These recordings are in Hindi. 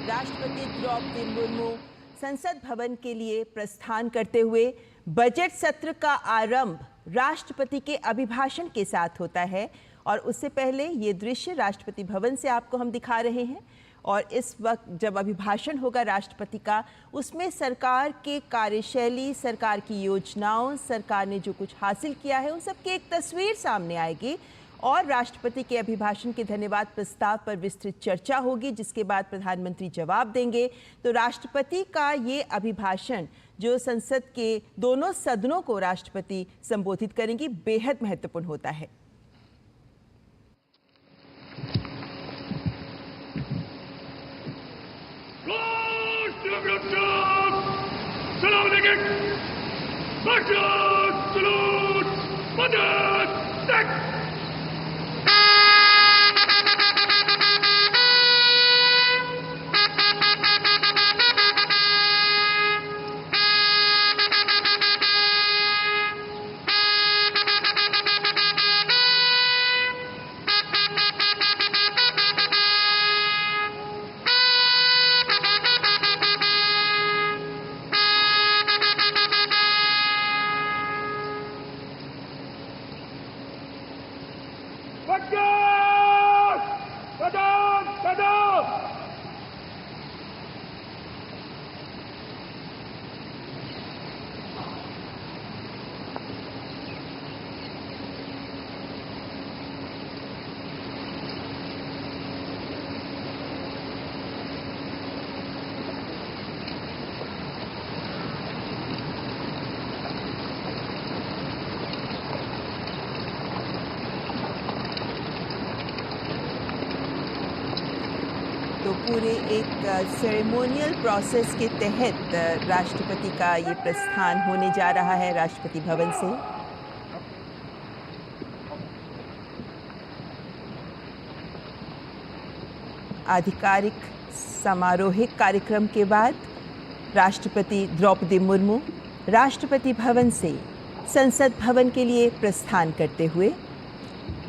राष्ट्रपति द्रौपदी मुर्मू संसद भवन के लिए प्रस्थान करते हुए बजट सत्र का आरंभ राष्ट्रपति के अभिभाषण के साथ होता है। और उससे पहले ये दृश्य राष्ट्रपति भवन से आपको हम दिखा रहे हैं। और इस वक्त जब अभिभाषण होगा राष्ट्रपति का, उसमें सरकार के कार्यशैली, सरकार की योजनाओं, सरकार ने जो कुछ हासिल किया है, उन सब की एक तस्वीर सामने आएगी। और राष्ट्रपति के अभिभाषण के धन्यवाद प्रस्ताव पर विस्तृत चर्चा होगी, जिसके बाद प्रधानमंत्री जवाब देंगे। तो राष्ट्रपति का ये अभिभाषण, जो संसद के दोनों सदनों को राष्ट्रपति संबोधित करेंगी, बेहद महत्वपूर्ण होता है। तो पूरे एक सेरेमोनियल प्रोसेस के तहत राष्ट्रपति का ये प्रस्थान होने जा रहा है राष्ट्रपति भवन से। आधिकारिक समारोहिक कार्यक्रम के बाद राष्ट्रपति द्रौपदी मुर्मू राष्ट्रपति भवन से संसद भवन के लिए प्रस्थान करते हुए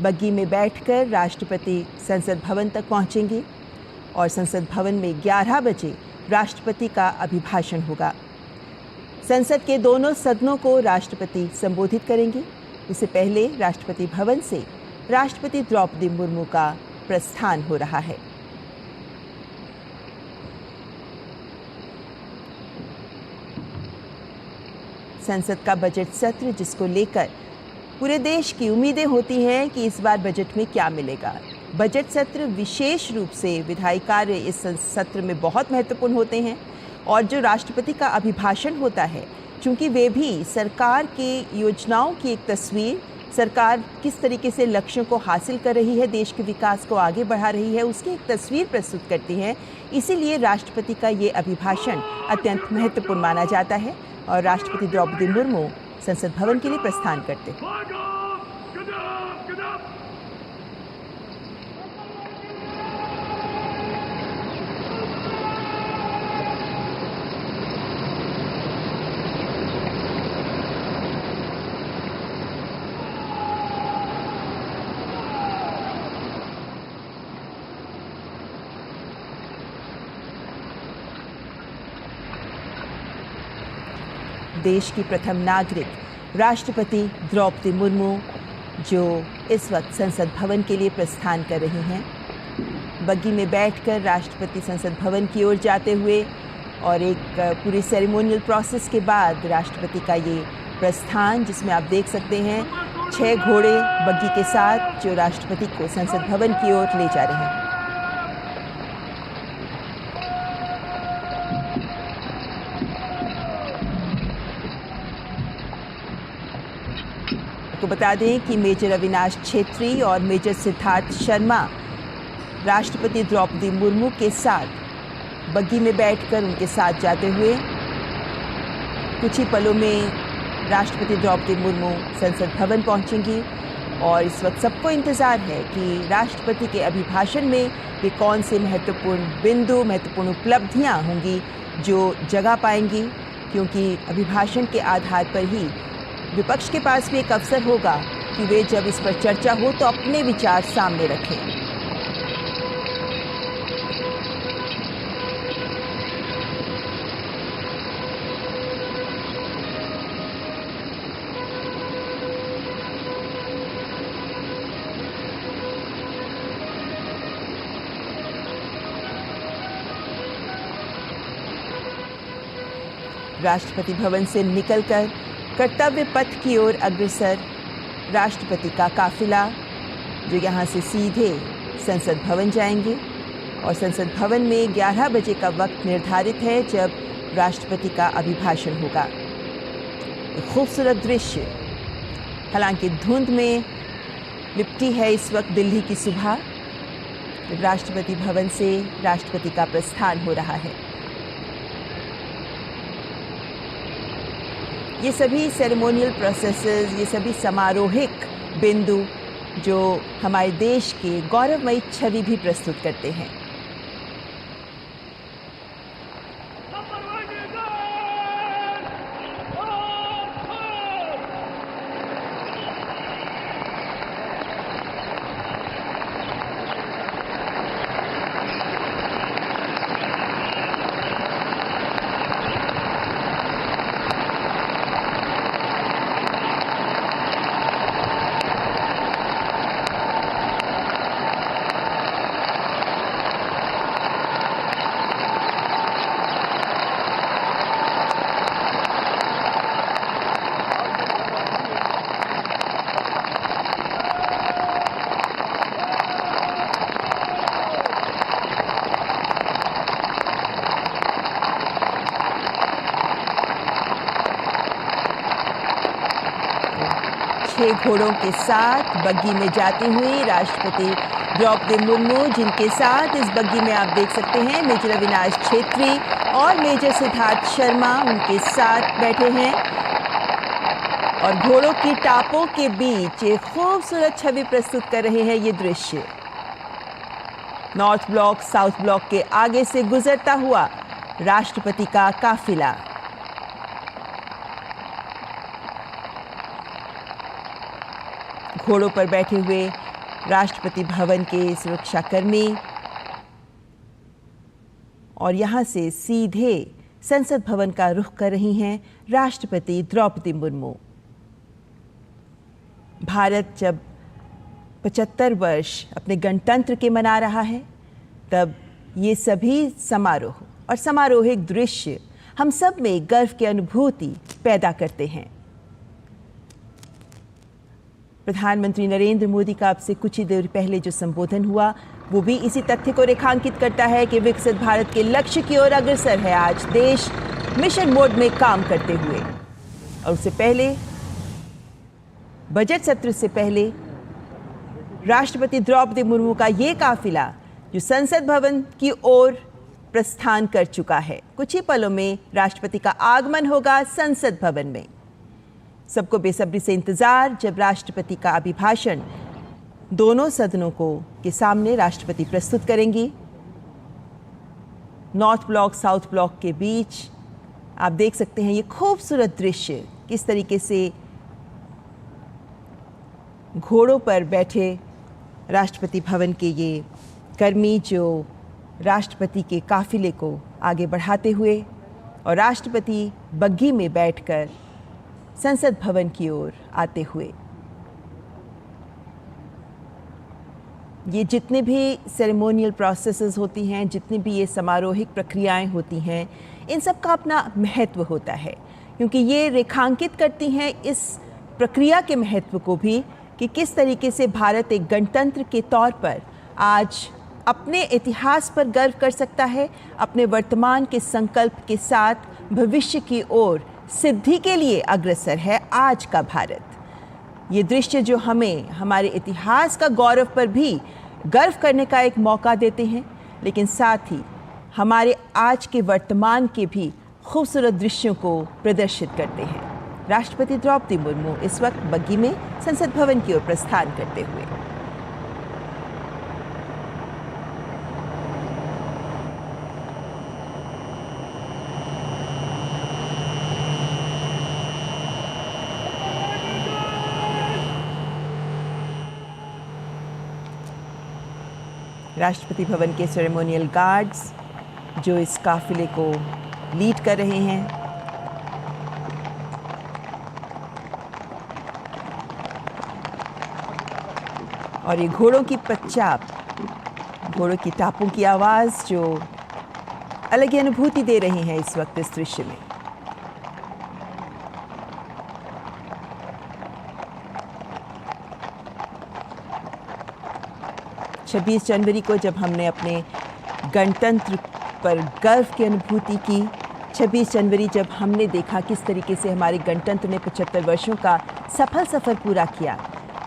बग्गी में बैठकर राष्ट्रपति संसद भवन तक पहुंचेंगे। और संसद भवन में 11 बजे राष्ट्रपति का अभिभाषण होगा। संसद के दोनों सदनों को राष्ट्रपति संबोधित करेंगे। उससे पहले राष्ट्रपति भवन से राष्ट्रपति द्रौपदी मुर्मू का प्रस्थान हो रहा है। संसद का बजट सत्र, जिसको लेकर पूरे देश की उम्मीदें होती हैं कि इस बार बजट में क्या मिलेगा। बजट सत्र विशेष रूप से विधायी कार्य इस सत्र में बहुत महत्वपूर्ण होते हैं। और जो राष्ट्रपति का अभिभाषण होता है, चूंकि वे भी सरकार की योजनाओं की एक तस्वीर, सरकार किस तरीके से लक्ष्यों को हासिल कर रही है, देश के विकास को आगे बढ़ा रही है, उसकी एक तस्वीर प्रस्तुत करती हैं। इसीलिए राष्ट्रपति का ये अभिभाषण अत्यंत महत्वपूर्ण माना जाता है। और राष्ट्रपति द्रौपदी मुर्मू संसद भवन के लिए प्रस्थान करते हैं। देश की प्रथम नागरिक राष्ट्रपति द्रौपदी मुर्मू, जो इस वक्त संसद भवन के लिए प्रस्थान कर रही हैं। बग्गी में बैठकर राष्ट्रपति संसद भवन की ओर जाते हुए और एक पूरी सेरेमोनियल प्रोसेस के बाद राष्ट्रपति का ये प्रस्थान, जिसमें आप देख सकते हैं 6 घोड़े बग्गी के साथ जो राष्ट्रपति को संसद भवन की ओर ले जा रहे हैं। आपको बता दें कि मेजर अविनाश छेत्री और मेजर सिद्धार्थ शर्मा राष्ट्रपति द्रौपदी मुर्मू के साथ बग्गी में बैठकर उनके साथ जाते हुए कुछ ही पलों में राष्ट्रपति द्रौपदी मुर्मू संसद भवन पहुंचेंगी। और इस वक्त सबको इंतज़ार है कि राष्ट्रपति के अभिभाषण में वे कौन से महत्वपूर्ण बिंदु, महत्वपूर्ण उपलब्धियां होंगी जो जगह पाएंगी, क्योंकि अभिभाषण के आधार पर ही विपक्ष के पास भी एक अवसर होगा कि वे जब इस पर चर्चा हो तो अपने विचार सामने रखें। राष्ट्रपति भवन से निकलकर कर्तव्य पथ की ओर अग्रसर राष्ट्रपति का काफिला, जो यहाँ से सीधे संसद भवन जाएंगे। और संसद भवन में 11 बजे का वक्त निर्धारित है जब राष्ट्रपति का अभिभाषण होगा। एक खूबसूरत दृश्य, हालांकि धुंध में लिपटी है इस वक्त दिल्ली की सुबह, जब राष्ट्रपति भवन से राष्ट्रपति का प्रस्थान हो रहा है। ये सभी सेरेमोनियल प्रोसेसेस, ये सभी समारोहिक बिंदु जो हमारे देश की गौरवमयी छवि भी प्रस्तुत करते हैं। घोड़ों के साथ बग्गी में जाती हुई राष्ट्रपति द्रौपदी मुर्मू, जिनके साथ इस बग्गी में आप देख सकते हैं मेजर अविनाश छेत्री और मेजर सिद्धार्थ शर्मा उनके साथ बैठे हैं। और घोड़ों की टापों के बीच एक खूबसूरत छवि प्रस्तुत कर रहे हैं ये दृश्य। नॉर्थ ब्लॉक साउथ ब्लॉक के आगे से गुजरता हुआ राष्ट्रपति का काफिला। घोड़ों पर बैठे हुए राष्ट्रपति भवन के सुरक्षाकर्मी और यहां से सीधे संसद भवन का रुख कर रही हैं राष्ट्रपति द्रौपदी मुर्मू। भारत जब 75 वर्ष अपने गणतंत्र के मना रहा है, तब ये सभी समारोह और समारोहिक दृश्य हम सब में गर्व की अनुभूति पैदा करते हैं। प्रधानमंत्री नरेंद्र मोदी का अब से कुछ ही देर पहले जो संबोधन हुआ, वो भी इसी तथ्य को रेखांकित करता है कि विकसित भारत के लक्ष्य की ओर अग्रसर है आज देश मिशन मोड में काम करते हुए। और उससे पहले, बजट सत्र से पहले, राष्ट्रपति द्रौपदी मुर्मू का ये काफिला जो संसद भवन की ओर प्रस्थान कर चुका है, कुछ ही पलों में राष्ट्रपति का आगमन होगा संसद भवन में। सबको बेसब्री से इंतजार, जब राष्ट्रपति का अभिभाषण दोनों सदनों के सामने राष्ट्रपति प्रस्तुत करेंगी। नॉर्थ ब्लॉक साउथ ब्लॉक के बीच आप देख सकते हैं ये खूबसूरत दृश्य, किस तरीके से घोड़ों पर बैठे राष्ट्रपति भवन के ये कर्मी जो राष्ट्रपति के काफिले को आगे बढ़ाते हुए और राष्ट्रपति बग्गी में बैठकर संसद भवन की ओर आते हुए। ये जितने भी सेरेमोनियल प्रोसेसेस होती हैं, जितनी भी ये समारोहिक प्रक्रियाएं होती हैं, इन सब का अपना महत्व होता है, क्योंकि ये रेखांकित करती हैं इस प्रक्रिया के महत्व को भी कि किस तरीके से भारत एक गणतंत्र के तौर पर आज अपने इतिहास पर गर्व कर सकता है, अपने वर्तमान के संकल्प के साथ भविष्य की ओर सिद्धि के लिए अग्रसर है आज का भारत। ये दृश्य जो हमें हमारे इतिहास का गौरव पर भी गर्व करने का एक मौका देते हैं, लेकिन साथ ही हमारे आज के वर्तमान के भी खूबसूरत दृश्यों को प्रदर्शित करते हैं। राष्ट्रपति द्रौपदी मुर्मू इस वक्त बग्गी में संसद भवन की ओर प्रस्थान करते हुए। राष्ट्रपति भवन के सेरेमोनियल गार्ड्स जो इस काफिले को लीड कर रहे हैं, और ये घोड़ों की पच्चाप, घोड़ों की टापों की आवाज़ जो अलग ही अनुभूति दे रही हैं इस वक्त इस दृश्य में। छब्बीस जनवरी को जब हमने अपने गणतंत्र पर गर्व की अनुभूति की, 26 जनवरी जब हमने देखा किस तरीके से हमारे गणतंत्र ने 75 वर्षों का सफल सफ़र पूरा किया,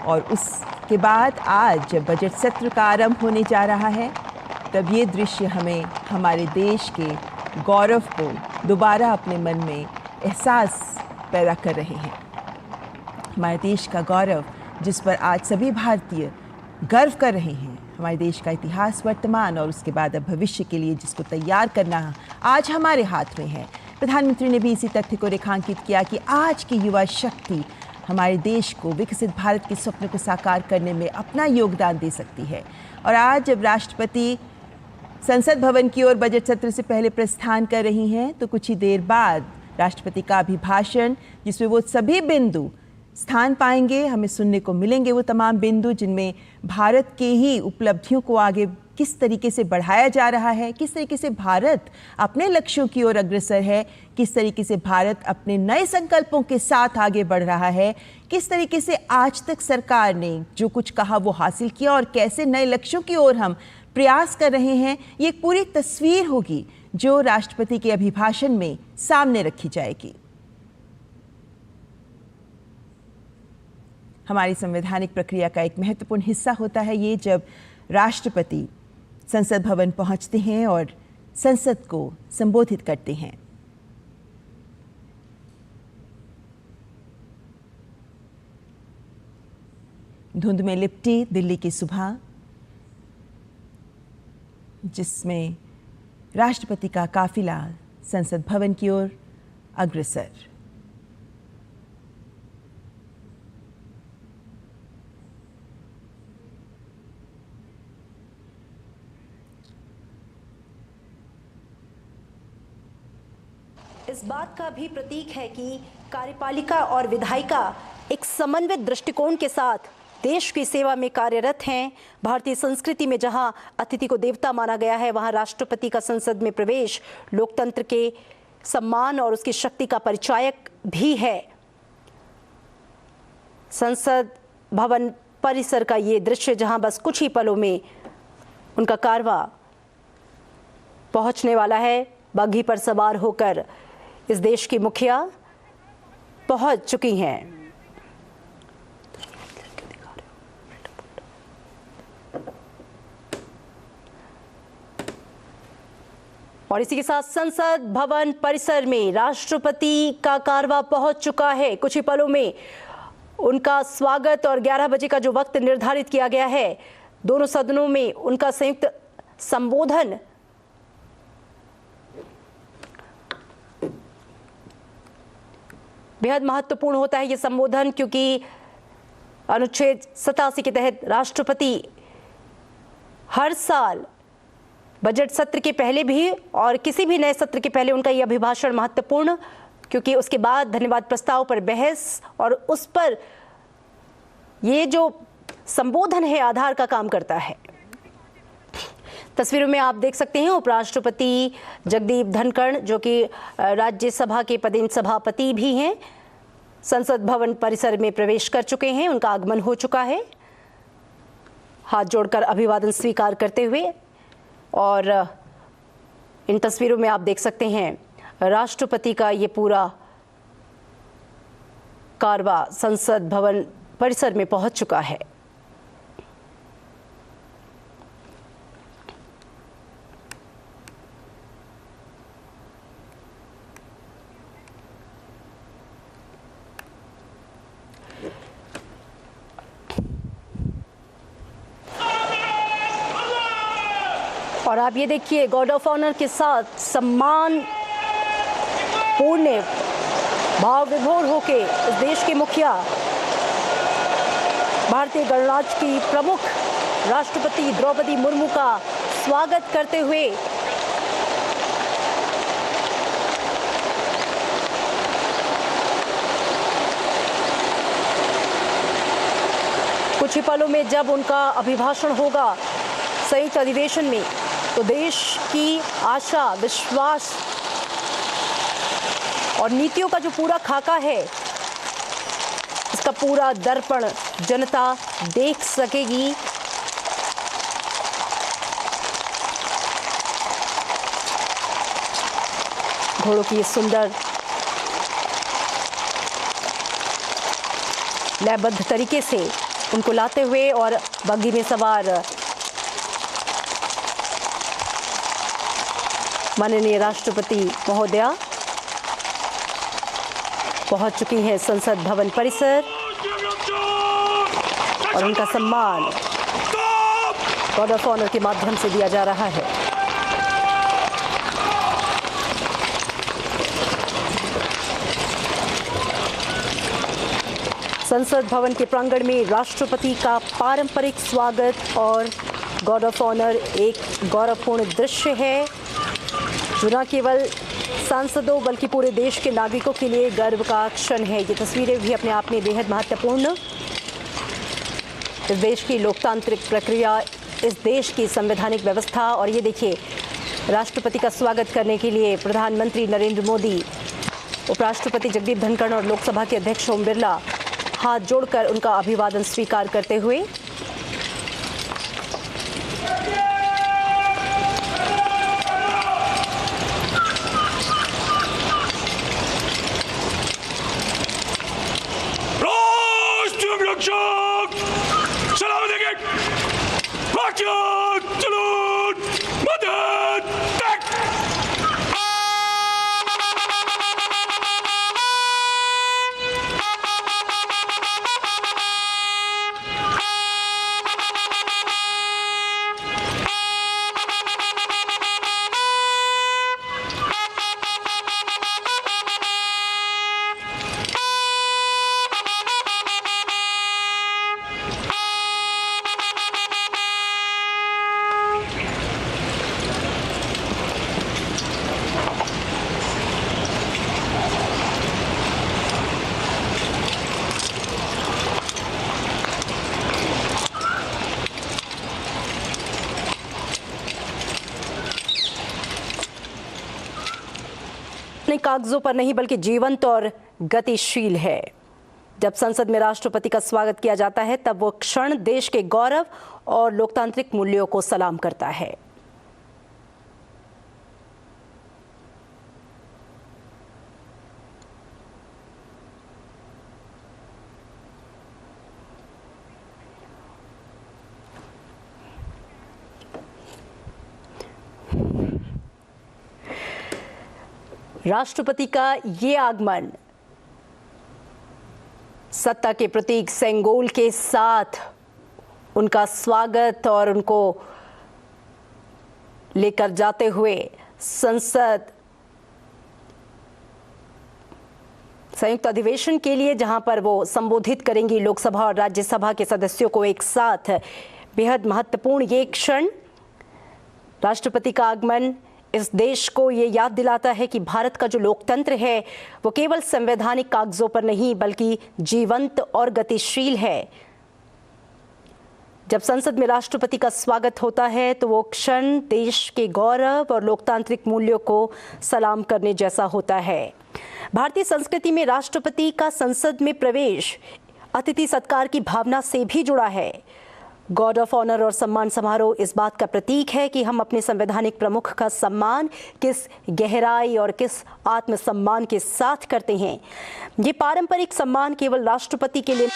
और उसके बाद आज जब बजट सत्र का आरंभ होने जा रहा है, तब ये दृश्य हमें हमारे देश के गौरव को दोबारा अपने मन में एहसास पैदा कर रहे हैं। हमारे देश का गौरव जिस पर आज सभी भारतीय गर्व कर रहे हैं, हमारे देश का इतिहास, वर्तमान और उसके बाद अब भविष्य के लिए जिसको तैयार करना आज हमारे हाथ में है। प्रधानमंत्री ने भी इसी तथ्य को रेखांकित किया कि आज की युवा शक्ति हमारे देश को विकसित भारत के स्वप्न को साकार करने में अपना योगदान दे सकती है। और आज जब राष्ट्रपति संसद भवन की ओर बजट सत्र से पहले प्रस्थान कर रही हैं, तो कुछ ही देर बाद राष्ट्रपति का अभिभाषण, जिसमें वो सभी बिंदु स्थान पाएंगे, हमें सुनने को मिलेंगे वो तमाम बिंदु जिनमें भारत के ही उपलब्धियों को आगे किस तरीके से बढ़ाया जा रहा है, किस तरीके से भारत अपने लक्ष्यों की ओर अग्रसर है, किस तरीके से भारत अपने नए संकल्पों के साथ आगे बढ़ रहा है, किस तरीके से आज तक सरकार ने जो कुछ कहा वो हासिल किया और कैसे नए लक्ष्यों की ओर हम प्रयास कर रहे हैं। ये एक पूरी तस्वीर होगी जो राष्ट्रपति के अभिभाषण में सामने रखी जाएगी। हमारी संवैधानिक प्रक्रिया का एक महत्वपूर्ण हिस्सा होता है ये, जब राष्ट्रपति संसद भवन पहुंचते हैं और संसद को संबोधित करते हैं। धुंध में लिपटी दिल्ली की सुबह, जिसमें राष्ट्रपति का काफिला संसद भवन की ओर अग्रसर। इस बात का भी प्रतीक है कि कार्यपालिका और विधायिका एक समन्वित दृष्टिकोण के साथ देश की सेवा में कार्यरत हैं। भारतीय संस्कृति में जहां अतिथि को देवता माना गया है, वहां राष्ट्रपति का संसद में प्रवेश लोकतंत्र के सम्मान और उसकी शक्ति का परिचायक भी है। संसद भवन परिसर का ये दृश्य, जहां बस कुछ ही पलों में उनका कारवां पहुंचने वाला है। बग्घी पर सवार होकर इस देश की मुखिया पहुंच चुकी हैं। और इसी के साथ संसद भवन परिसर में राष्ट्रपति का कारवां पहुंच चुका है। कुछ ही पलों में उनका स्वागत और 11 बजे का जो वक्त निर्धारित किया गया है, दोनों सदनों में उनका संयुक्त संबोधन बेहद महत्वपूर्ण होता है। ये संबोधन क्योंकि अनुच्छेद 87 के तहत राष्ट्रपति हर साल बजट सत्र के पहले भी और किसी भी नए सत्र के पहले उनका ये अभिभाषण महत्वपूर्ण, क्योंकि उसके बाद धन्यवाद प्रस्ताव पर बहस और उस पर ये जो संबोधन है आधार का काम करता है। तस्वीरों में आप देख सकते हैं उपराष्ट्रपति जगदीप धनखड़, जो कि राज्यसभा के पदेन सभापति भी हैं, संसद भवन परिसर में प्रवेश कर चुके हैं। उनका आगमन हो चुका है, हाथ जोड़कर अभिवादन स्वीकार करते हुए। और इन तस्वीरों में आप देख सकते हैं राष्ट्रपति का ये पूरा कारवां संसद भवन परिसर में पहुंच चुका है। और आप ये देखिए, गार्ड ऑफ ऑनर के साथ सम्मान पूर्ण भाव विभोर होके इस देश के मुखिया, भारतीय गणराज्य की प्रमुख राष्ट्रपति द्रौपदी मुर्मू का स्वागत करते हुए कुछ ही पलों में जब उनका अभिभाषण होगा संयुक्त अधिवेशन में, तो देश की आशा, विश्वास और नीतियों का जो पूरा खाका है, इसका पूरा दर्पण जनता देख सकेगी। घोड़ों की सुंदर लयबद्ध तरीके से उनको लाते हुए और बग्घी में सवार माननीय राष्ट्रपति महोदया पहुंच चुकी हैं संसद भवन परिसर और उनका सम्मान गार्ड ऑफ ऑनर के माध्यम से दिया जा रहा है। संसद भवन के प्रांगण में राष्ट्रपति का पारंपरिक स्वागत और गार्ड ऑफ ऑनर एक गौरवपूर्ण दृश्य है जो न केवल सांसदों बल्कि पूरे देश के नागरिकों के लिए गर्व का क्षण है। ये तस्वीरें भी अपने आप में बेहद महत्वपूर्ण। इस देश की लोकतांत्रिक प्रक्रिया, इस देश की संवैधानिक व्यवस्था, और ये देखिए राष्ट्रपति का स्वागत करने के लिए प्रधानमंत्री नरेंद्र मोदी, उपराष्ट्रपति जगदीप धनखड़ और लोकसभा के अध्यक्ष ओम बिरला हाथ जोड़कर उनका अभिवादन स्वीकार करते हुए कागजों पर नहीं बल्कि जीवंत और गतिशील है। जब संसद में राष्ट्रपति का स्वागत किया जाता है तब वो क्षण देश के गौरव और लोकतांत्रिक मूल्यों को सलाम करता है। राष्ट्रपति का ये आगमन सत्ता के प्रतीक सेंगोल के साथ उनका स्वागत और उनको लेकर जाते हुए संसद संयुक्त अधिवेशन के लिए, जहां पर वो संबोधित करेंगी लोकसभा और राज्यसभा के सदस्यों को एक साथ, बेहद महत्वपूर्ण ये क्षण। राष्ट्रपति का आगमन इस देश को ये याद दिलाता है कि भारत का जो लोकतंत्र है वो केवल संवैधानिक कागजों पर नहीं बल्कि जीवंत और गतिशील है। जब संसद में राष्ट्रपति का स्वागत होता है तो वो क्षण देश के गौरव और लोकतांत्रिक मूल्यों को सलाम करने जैसा होता है। भारतीय संस्कृति में राष्ट्रपति का संसद में प्रवेश अतिथि सत्कार की भावना से भी जुड़ा है। गार्ड ऑफ ऑनर और सम्मान समारोह इस बात का प्रतीक है कि हम अपने संवैधानिक प्रमुख का सम्मान किस गहराई और किस आत्मसम्मान के साथ करते हैं। ये पारंपरिक सम्मान केवल राष्ट्रपति के लिए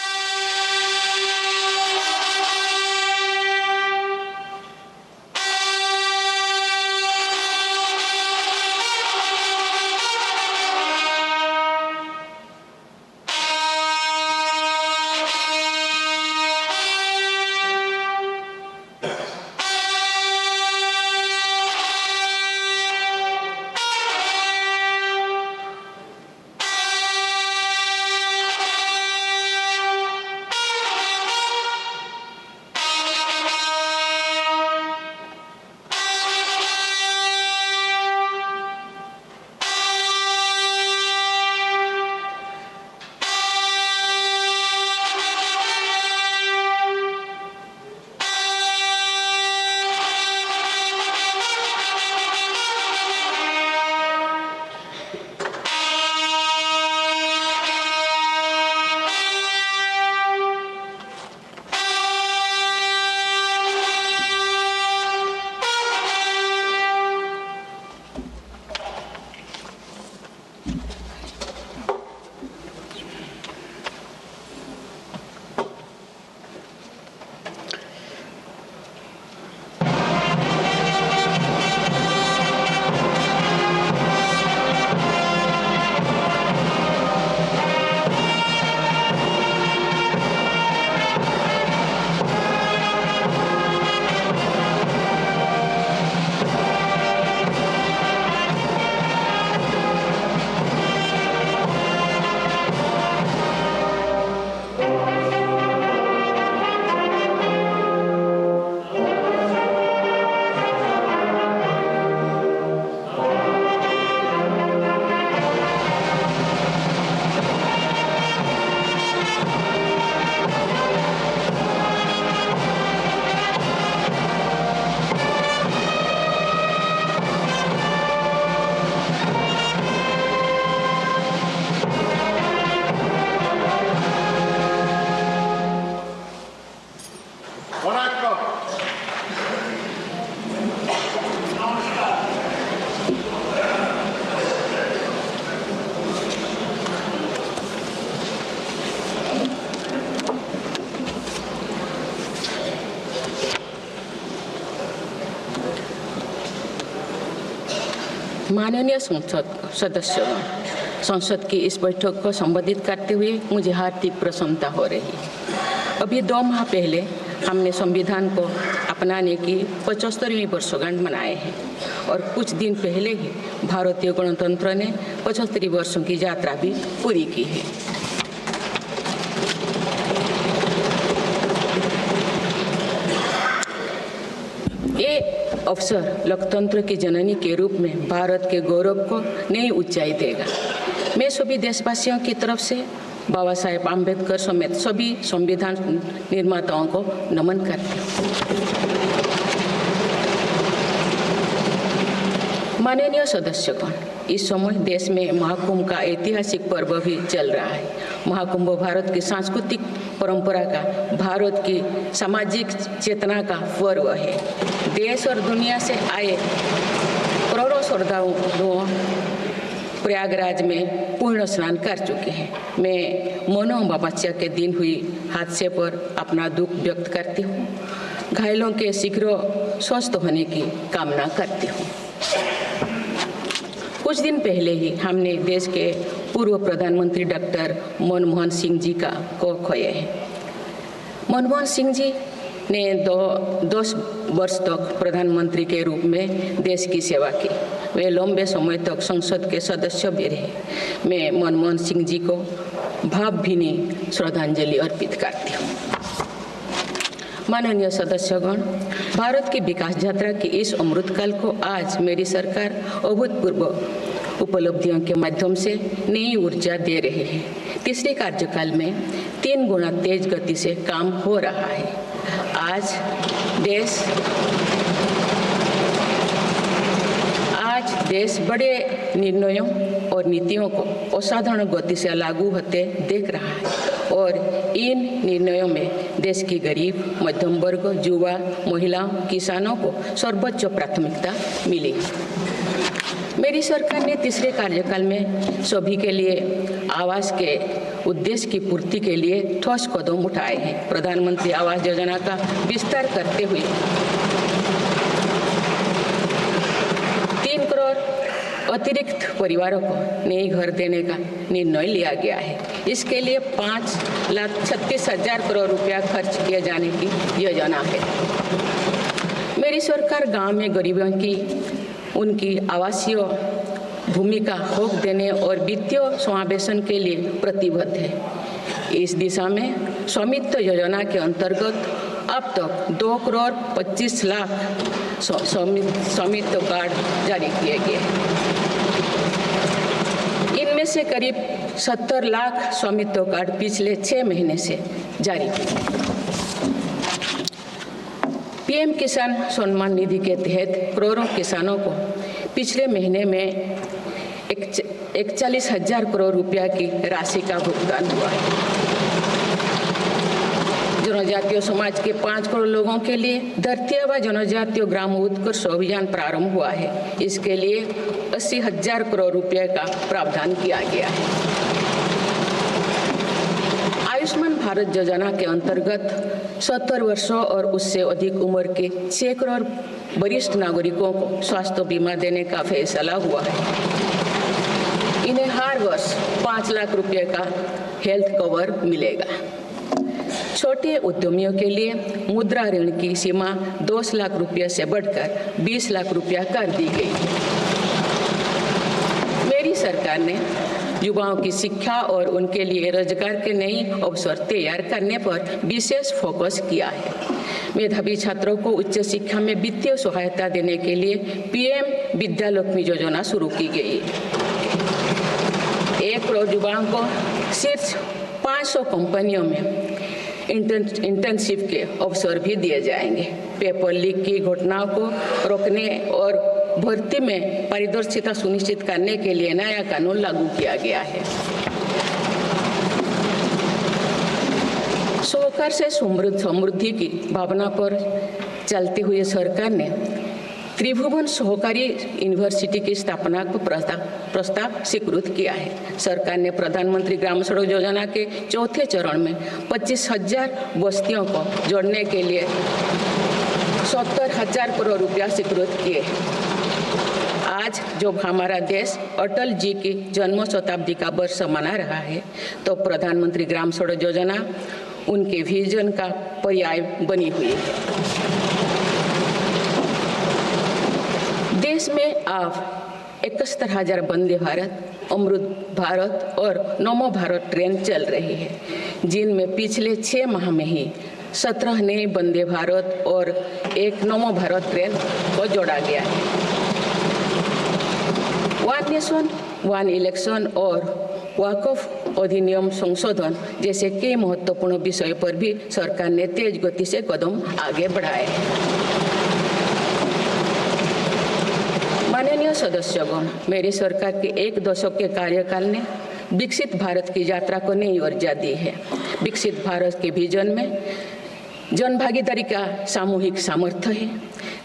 माननीय संसद की इस बैठक को संबोधित करते हुए मुझे हार्दिक प्रसन्नता हो रही है। अभी 2 माह पहले हमने संविधान को अपनाने की 75वीं वर्षगांठ मनाए हैं और कुछ दिन पहले ही भारतीय गणतंत्र ने 75 वर्षों की यात्रा भी पूरी की है। ये अवसर लोकतंत्र की जननी के रूप में भारत के गौरव को नई ऊंचाई देगा। मैं सभी देशवासियों की तरफ से बाबा साहेब आम्बेडकर समेत सभी संविधान निर्माताओं को नमन करती हूँ। माननीय सदस्यगण, इस समय देश में महाकुंभ का ऐतिहासिक पर्व भी चल रहा है। महाकुंभ भारत की सांस्कृतिक परंपरा का, भारत की सामाजिक चेतना का पर्व है। देश और दुनिया से आए करोड़ों श्रद्धालुओं प्रयागराज में पूर्ण स्नान कर चुके हैं। मैं मनो अमावस्या के दिन हुई हादसे पर अपना दुख व्यक्त करती हूँ। घायलों के शीघ्र स्वस्थ होने की कामना करती हूँ। कुछ दिन पहले ही हमने देश के पूर्व प्रधानमंत्री डॉक्टर मनमोहन सिंह जी को खोए हैं। मनमोहन सिंह जी ने 10 वर्ष तक प्रधानमंत्री के रूप में देश की सेवा की। वे लंबे समय तक संसद के सदस्य भी रहे। मैं मनमोहन सिंह जी को भावभीनी श्रद्धांजलि अर्पित करती हूँ। माननीय सदस्यगण, भारत की विकास यात्रा की इस अमृतकाल को आज मेरी सरकार अभूतपूर्व उपलब्धियों के माध्यम से नई ऊर्जा दे रही है। तीसरे कार्यकाल में 3 गुना तेज गति से काम हो रहा है। आज देश बड़े निर्णयों और नीतियों को असाधारण गति से लागू होते देख रहा है और इन निर्णयों में देश की गरीब, मध्यम वर्ग, युवा, महिलाओं, किसानों को सर्वोच्च प्राथमिकता मिली। मेरी सरकार ने तीसरे कार्यकाल में सभी के लिए आवास के उद्देश्य की पूर्ति के लिए ठोस कदम उठाए हैं। प्रधानमंत्री आवास योजना का विस्तार करते हुए 3 करोड़ अतिरिक्त परिवारों को नए घर देने का निर्णय लिया गया है। इसके लिए 5,36,000 करोड़ रुपया खर्च किए जाने की योजना है। मेरी सरकार गांव में गरीबों की उनकी आवासीय भूमि का हक देने और वित्तीय समावेशन के लिए प्रतिबद्ध है। इस दिशा में स्वामित्व योजना के अंतर्गत अब तक 2 करोड़ 25 लाख स्वामित्व कार्ड जारी किए गए हैं। इनमें से करीब 70 लाख स्वामित्व कार्ड पिछले 6 महीने से जारी किए। पीएम किसान सम्मान निधि के तहत करोड़ों किसानों को पिछले महीने में 41,000 करोड़ रुपया की राशि का भुगतान हुआ है। जनजातीय समाज के 5 करोड़ लोगों के लिए धरती व जनजातीय ग्राम उत्कर्ष अभियान प्रारंभ हुआ है। इसके लिए 80,000 करोड़ रुपये का प्रावधान किया गया है। आयुष्मान भारत योजना के अंतर्गत 70 वर्षों और उससे अधिक उम्र के 6 करोड़ वरिष्ठ नागरिकों को स्वास्थ्य बीमा देने का फैसला हुआ है। इन्हें हर वर्ष 5 लाख रुपए का हेल्थ कवर मिलेगा। छोटे उद्यमियों के लिए मुद्रा ऋण की सीमा 10 लाख रुपये से बढ़कर 20 लाख रुपया कर दी गई। मेरी सरकार ने युवाओं की शिक्षा और उनके लिए रोजगार के नए अवसर तैयार करने पर विशेष फोकस किया है। मेधावी छात्रों को उच्च शिक्षा में वित्तीय सहायता देने के लिए पीएम विद्यालक्ष्मी योजना शुरू की गई। 1 करोड़ युवाओं को शीर्ष 500 कंपनियों में इंटर्नशिप के अवसर भी दिए जाएंगे। पेपर लीक की घटनाओं को रोकने और भर्ती में पारदर्शिता सुनिश्चित करने के लिए नया कानून लागू किया गया है। 100 साहूकार से समृद्धि की भावना पर चलते हुए सरकार ने त्रिभुवन सहकारी यूनिवर्सिटी की स्थापना को प्रस्ताव स्वीकृत किया है। सरकार ने प्रधानमंत्री ग्राम सड़क योजना के चौथे चरण में 25,000 बस्तियों को जोड़ने के लिए 70,000 करोड़ रुपया स्वीकृत किए। आज जब हमारा देश अटल जी की जन्म शताब्दी का वर्ष मना रहा है, तो प्रधानमंत्री ग्राम सड़क योजना उनके विजन का पर्याय बनी हुई है। देश में अब 71,000 वंदे भारत, अमृत भारत और नमो भारत ट्रेन चल रही है, जिनमें पिछले 6 माह में ही 17 नए वंदे भारत और एक नमो भारत ट्रेन को जोड़ा गया है। वन नेशन वन इलेक्शन और वक्फ अधिनियम संशोधन जैसे कई महत्वपूर्ण विषय पर भी सरकार ने तेज गति से कदम आगे बढ़ाए हैं। माननीय सदस्यगण, मेरी सरकार के 1 दशक के कार्यकाल ने विकसित भारत की यात्रा को नई ऊर्जा दी है। विकसित भारत के विजन में जन भागीदारी का सामूहिक सामर्थ्य है,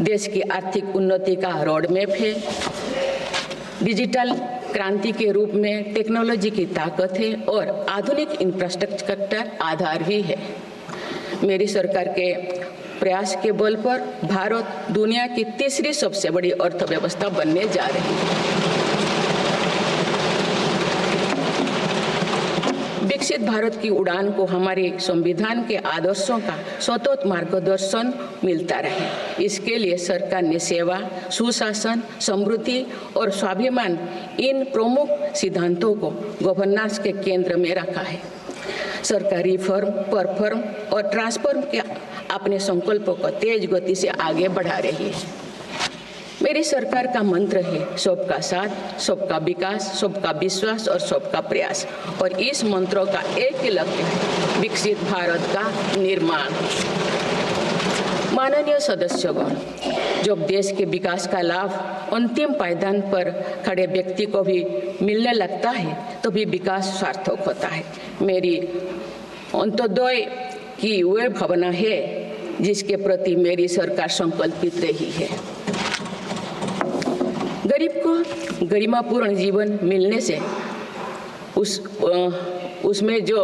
देश की आर्थिक उन्नति का रोड मैप है, डिजिटल क्रांति के रूप में टेक्नोलॉजी की ताकत है और आधुनिक इंफ्रास्ट्रक्चर आधार भी है। मेरी सरकार के प्रयास के बल पर भारत दुनिया की तीसरी सबसे बड़ी अर्थव्यवस्था बनने जा रही है। विकसित भारत की उड़ान को हमारे संविधान के आदर्शों का सतत मार्गदर्शन मिलता रहे, इसके लिए सरकार ने सेवा, सुशासन, समृद्धि और स्वाभिमान इन प्रमुख सिद्धांतों को गवर्नेंस के केंद्र में रखा है। सरकार रिफॉर्म, परफॉर्म और ट्रांसफॉर्म के अपने संकल्पों को तेज गति से आगे बढ़ा रही है। मेरी सरकार का मंत्र है सबका साथ, सबका विकास, सबका विश्वास और सबका प्रयास, और इस मंत्रों का एक ही लक्ष्य है, विकसित भारत का निर्माण। माननीय सदस्यगण, जब देश के विकास का लाभ अंतिम पायदान पर खड़े व्यक्ति को भी मिलने लगता है, तो भी विकास सार्थक होता है। मेरी अंत्योदय की वह भावना है जिसके प्रति मेरी सरकार संकल्पित रही है। गरीब को गरिमापूर्ण जीवन मिलने से उसमें जो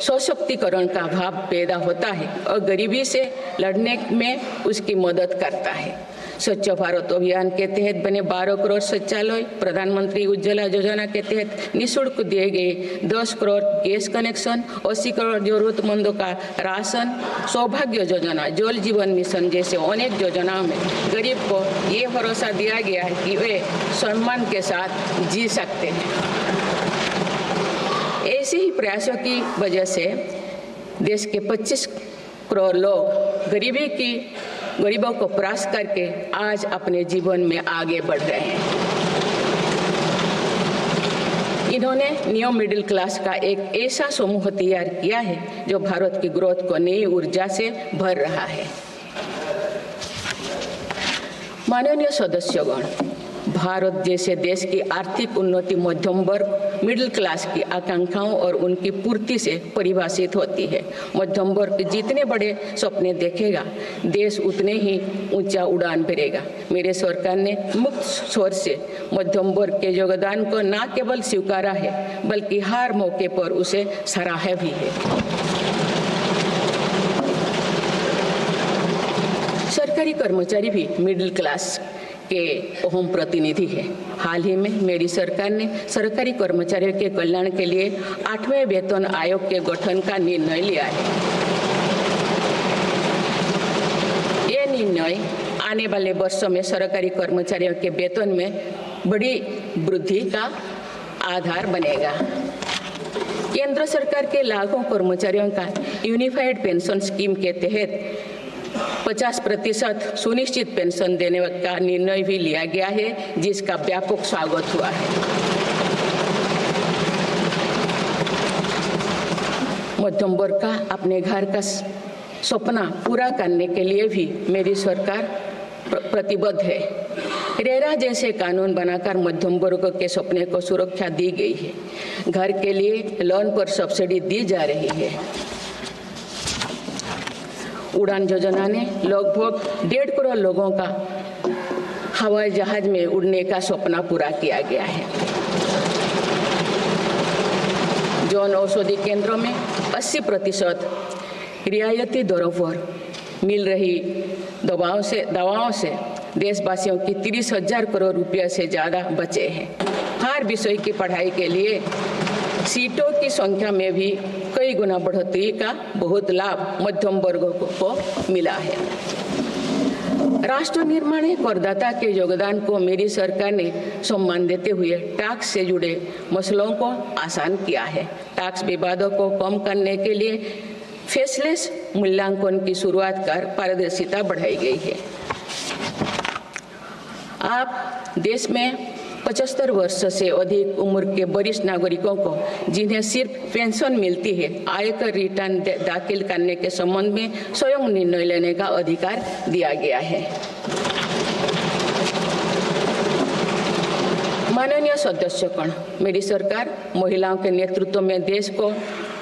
सशक्तिकरण का भाव पैदा होता है और गरीबी से लड़ने में उसकी मदद करता है। स्वच्छ भारत अभियान के तहत बने 12 करोड़ शौचालय, प्रधानमंत्री उज्ज्वला योजना के तहत निःशुल्क दिए गए 10 करोड़ गैस कनेक्शन, 80 करोड़ जरूरतमंदों का राशन, सौभाग्य योजना, जल जीवन मिशन जैसे अनेक योजनाओं में गरीब को ये भरोसा दिया गया है कि वे सम्मान के साथ जी सकते हैं। ऐसे ही प्रयासों की वजह से देश के 25 करोड़ लोग गरीबों को परास्त करके आज अपने जीवन में आगे बढ़ रहे हैं। इन्होंने न्यू मिडिल क्लास का एक ऐसा समूह तैयार किया है जो भारत की ग्रोथ को नई ऊर्जा से भर रहा है। माननीय सदस्यगण, भारत जैसे देश की आर्थिक उन्नति मध्यम वर्ग मिडिल क्लास की आकांक्षाओं और उनकी पूर्ति से परिभाषित होती है। मध्यम वर्ग जितने बड़े सपने देखेगा, देश उतने ही ऊंचा उड़ान भरेगा। मेरे सरकार ने मुक्त स्वर से मध्यम वर्ग के योगदान को न केवल स्वीकारा है, बल्कि हर मौके पर उसे सराहा भी है। सरकारी कर्मचारी भी मिडिल क्लास के अहम प्रतिनिधि है। हाल ही में मेरी सरकार ने सरकारी कर्मचारियों के कल्याण के लिए 8वें वेतन आयोग के गठन का निर्णय लिया है। ये निर्णय आने वाले वर्षों में सरकारी कर्मचारियों के वेतन में बड़ी वृद्धि का आधार बनेगा। केंद्र सरकार के लाखों कर्मचारियों का यूनिफाइड पेंशन स्कीम के तहत 50% सुनिश्चित पेंशन देने का निर्णय भी लिया गया है, जिसका व्यापक स्वागत हुआ है। मध्यम वर्ग का अपने घर का सपना पूरा करने के लिए भी मेरी सरकार प्रतिबद्ध है। रेरा जैसे कानून बनाकर मध्यम वर्ग के सपने को सुरक्षा दी गई है। घर के लिए लोन पर सब्सिडी दी जा रही है। उड़ान योजना ने लगभग 1.5 करोड़ लोगों का हवाई जहाज में उड़ने का सपना पूरा किया गया है। जन औषधि केंद्रों में 80% रियायती दरों पर मिल रही दवाओं से देशवासियों की 30,000 करोड़ रुपये से ज़्यादा बचे हैं। हर विषय की पढ़ाई के लिए सीटों की संख्या में भी कई गुना बढ़ोतरी का बहुत लाभ मध्यम वर्ग को मिला है। राष्ट्र निर्माण में करदाता के योगदान को मेरी सरकार ने सम्मान देते हुए टैक्स से जुड़े मसलों को आसान किया है। टैक्स विवादों को कम करने के लिए फेसलेस मूल्यांकन की शुरुआत कर पारदर्शिता बढ़ाई गई है। आप देश में 75 वर्ष से अधिक उम्र के वरिष्ठ नागरिकों को जिन्हें सिर्फ पेंशन मिलती है, आयकर रिटर्न दाखिल करने के संबंध में स्वयं निर्णय लेने का अधिकार दिया गया है। माननीय सदस्यगण, मेरी सरकार महिलाओं के नेतृत्व में देश को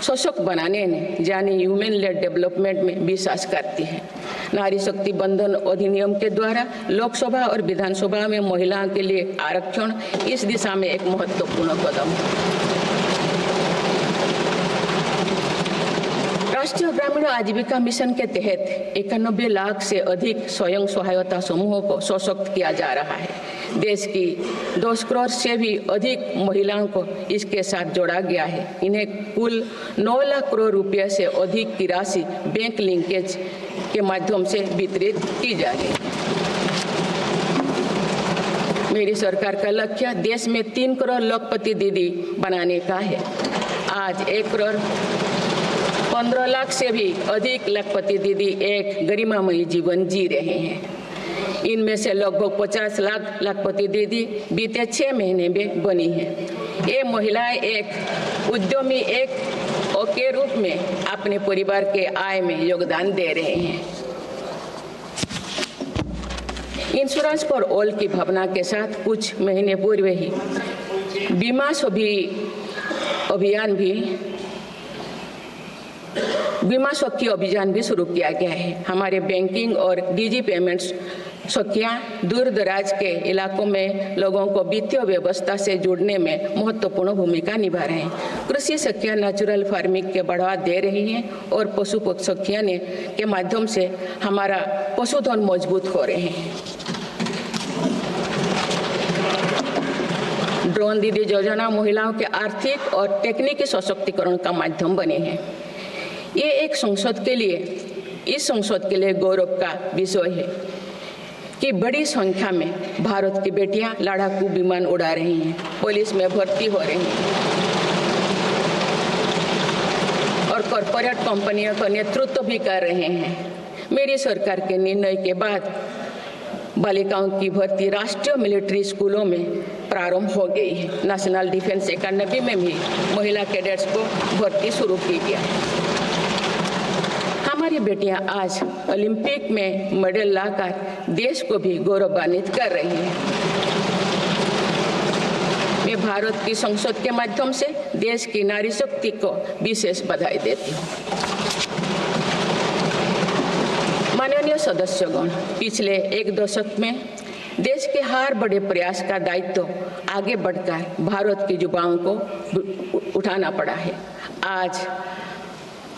सशक्त बनाने में यानी ह्यूमन लेड डेवलपमेंट में विश्वास करती है। नारी शक्ति बंधन अधिनियम के द्वारा लोकसभा और विधानसभा में महिलाओं के लिए आरक्षण इस दिशा में एक महत्वपूर्ण कदम है। राष्ट्रीय ग्रामीण आजीविका मिशन के तहत 91 लाख से अधिक स्वयं सहायता समूहों को सशक्त किया जा रहा है। देश की 10 करोड़ से भी अधिक महिलाओं को इसके साथ जोड़ा गया है। इन्हें कुल 9 लाख करोड़ रुपये से अधिक की राशि बैंक लिंकेज के माध्यम से वितरित की जा रही है। मेरी सरकार का लक्ष्य देश में 3 करोड़ लखपति दीदी बनाने का है। आज 1 करोड़ 15 लाख से भी अधिक लखपति दीदी एक गरिमामयी जीवन जी रहे हैं। इनमें से लगभग 50 लाख लखपति दीदी बीते 6 महीने में बनी है। ये महिलाएं एक उद्यमी के रूप में अपने परिवार के आय में योगदान दे रहे हैं। इंश्योरेंस फॉर ऑल की भावना के साथ कुछ महीने पूर्व ही बीमा सखी अभियान भी शुरू किया गया है। हमारे बैंकिंग और डिजी पेमेंट्स सखियां दूर दराज के इलाकों में लोगों को वित्तीय व्यवस्था से जुड़ने में महत्वपूर्ण भूमिका निभा रहे हैं। कृषि सखियां नेचुरल फार्मिंग के बढ़ावा दे रही हैं और पशु सखियां के माध्यम से हमारा पशुधन मजबूत हो रहे हैं। ड्रोन दीदी योजना महिलाओं के आर्थिक और तकनीकी सशक्तिकरण का माध्यम बने हैं। ये इस संसद के लिए गौरव का विषय है कि बड़ी संख्या में भारत की बेटियां लड़ाकू विमान उड़ा रही हैं, पुलिस में भर्ती हो रही हैं और कॉरपोरेट कंपनियों का नेतृत्व भी कर रहे हैं। मेरी सरकार के निर्णय के बाद बालिकाओं की भर्ती राष्ट्रीय मिलिट्री स्कूलों में प्रारंभ हो गई है। नेशनल डिफेंस एकेडमी में भी महिला कैडेट्स को भर्ती शुरू की गई है। हमारी बेटियां आज ओलंपिक में मेडल लाकर देश को भी गौरवान्वित कर रही हैं। मैं भारत की संसद के माध्यम से देश की नारी शक्ति को विशेष बधाई देती हूँ। माननीय सदस्यगण, पिछले 1 दशक में देश के हर बड़े प्रयास का दायित्व आगे बढ़कर भारत के युवाओं को उठाना पड़ा है। आज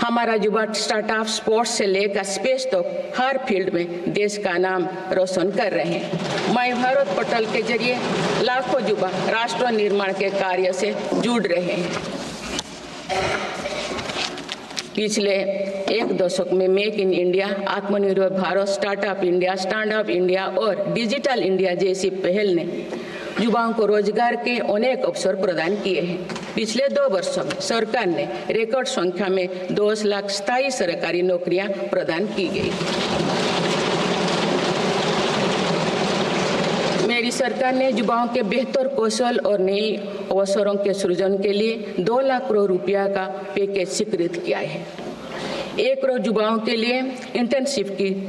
हमारा युवा स्टार्टअप स्पोर्ट्स से लेकर स्पेस तक हर फील्ड में देश का नाम रोशन कर रहे हैं। माय भारत पोर्टल के जरिए लाखों युवा राष्ट्र निर्माण के कार्य से जुड़ रहे हैं। पिछले 1 दशक में मेक इन इंडिया, आत्मनिर्भर Bharat, startup India, stand up India और डिजिटल इंडिया जैसी पहल ने युवाओं को रोजगार के अनेक अवसर प्रदान किए हैं। पिछले 2 वर्षों में सरकार ने रिकॉर्ड संख्या में 10 लाख स्थायी सरकारी नौकरियां प्रदान की गई। मेरी सरकार ने युवाओं के बेहतर कौशल और नई अवसरों के सृजन के लिए 2 लाख करोड़ रुपया का पैकेज स्वीकृत किया है। 1 करोड़ युवाओं के लिए इंटर्नशिप की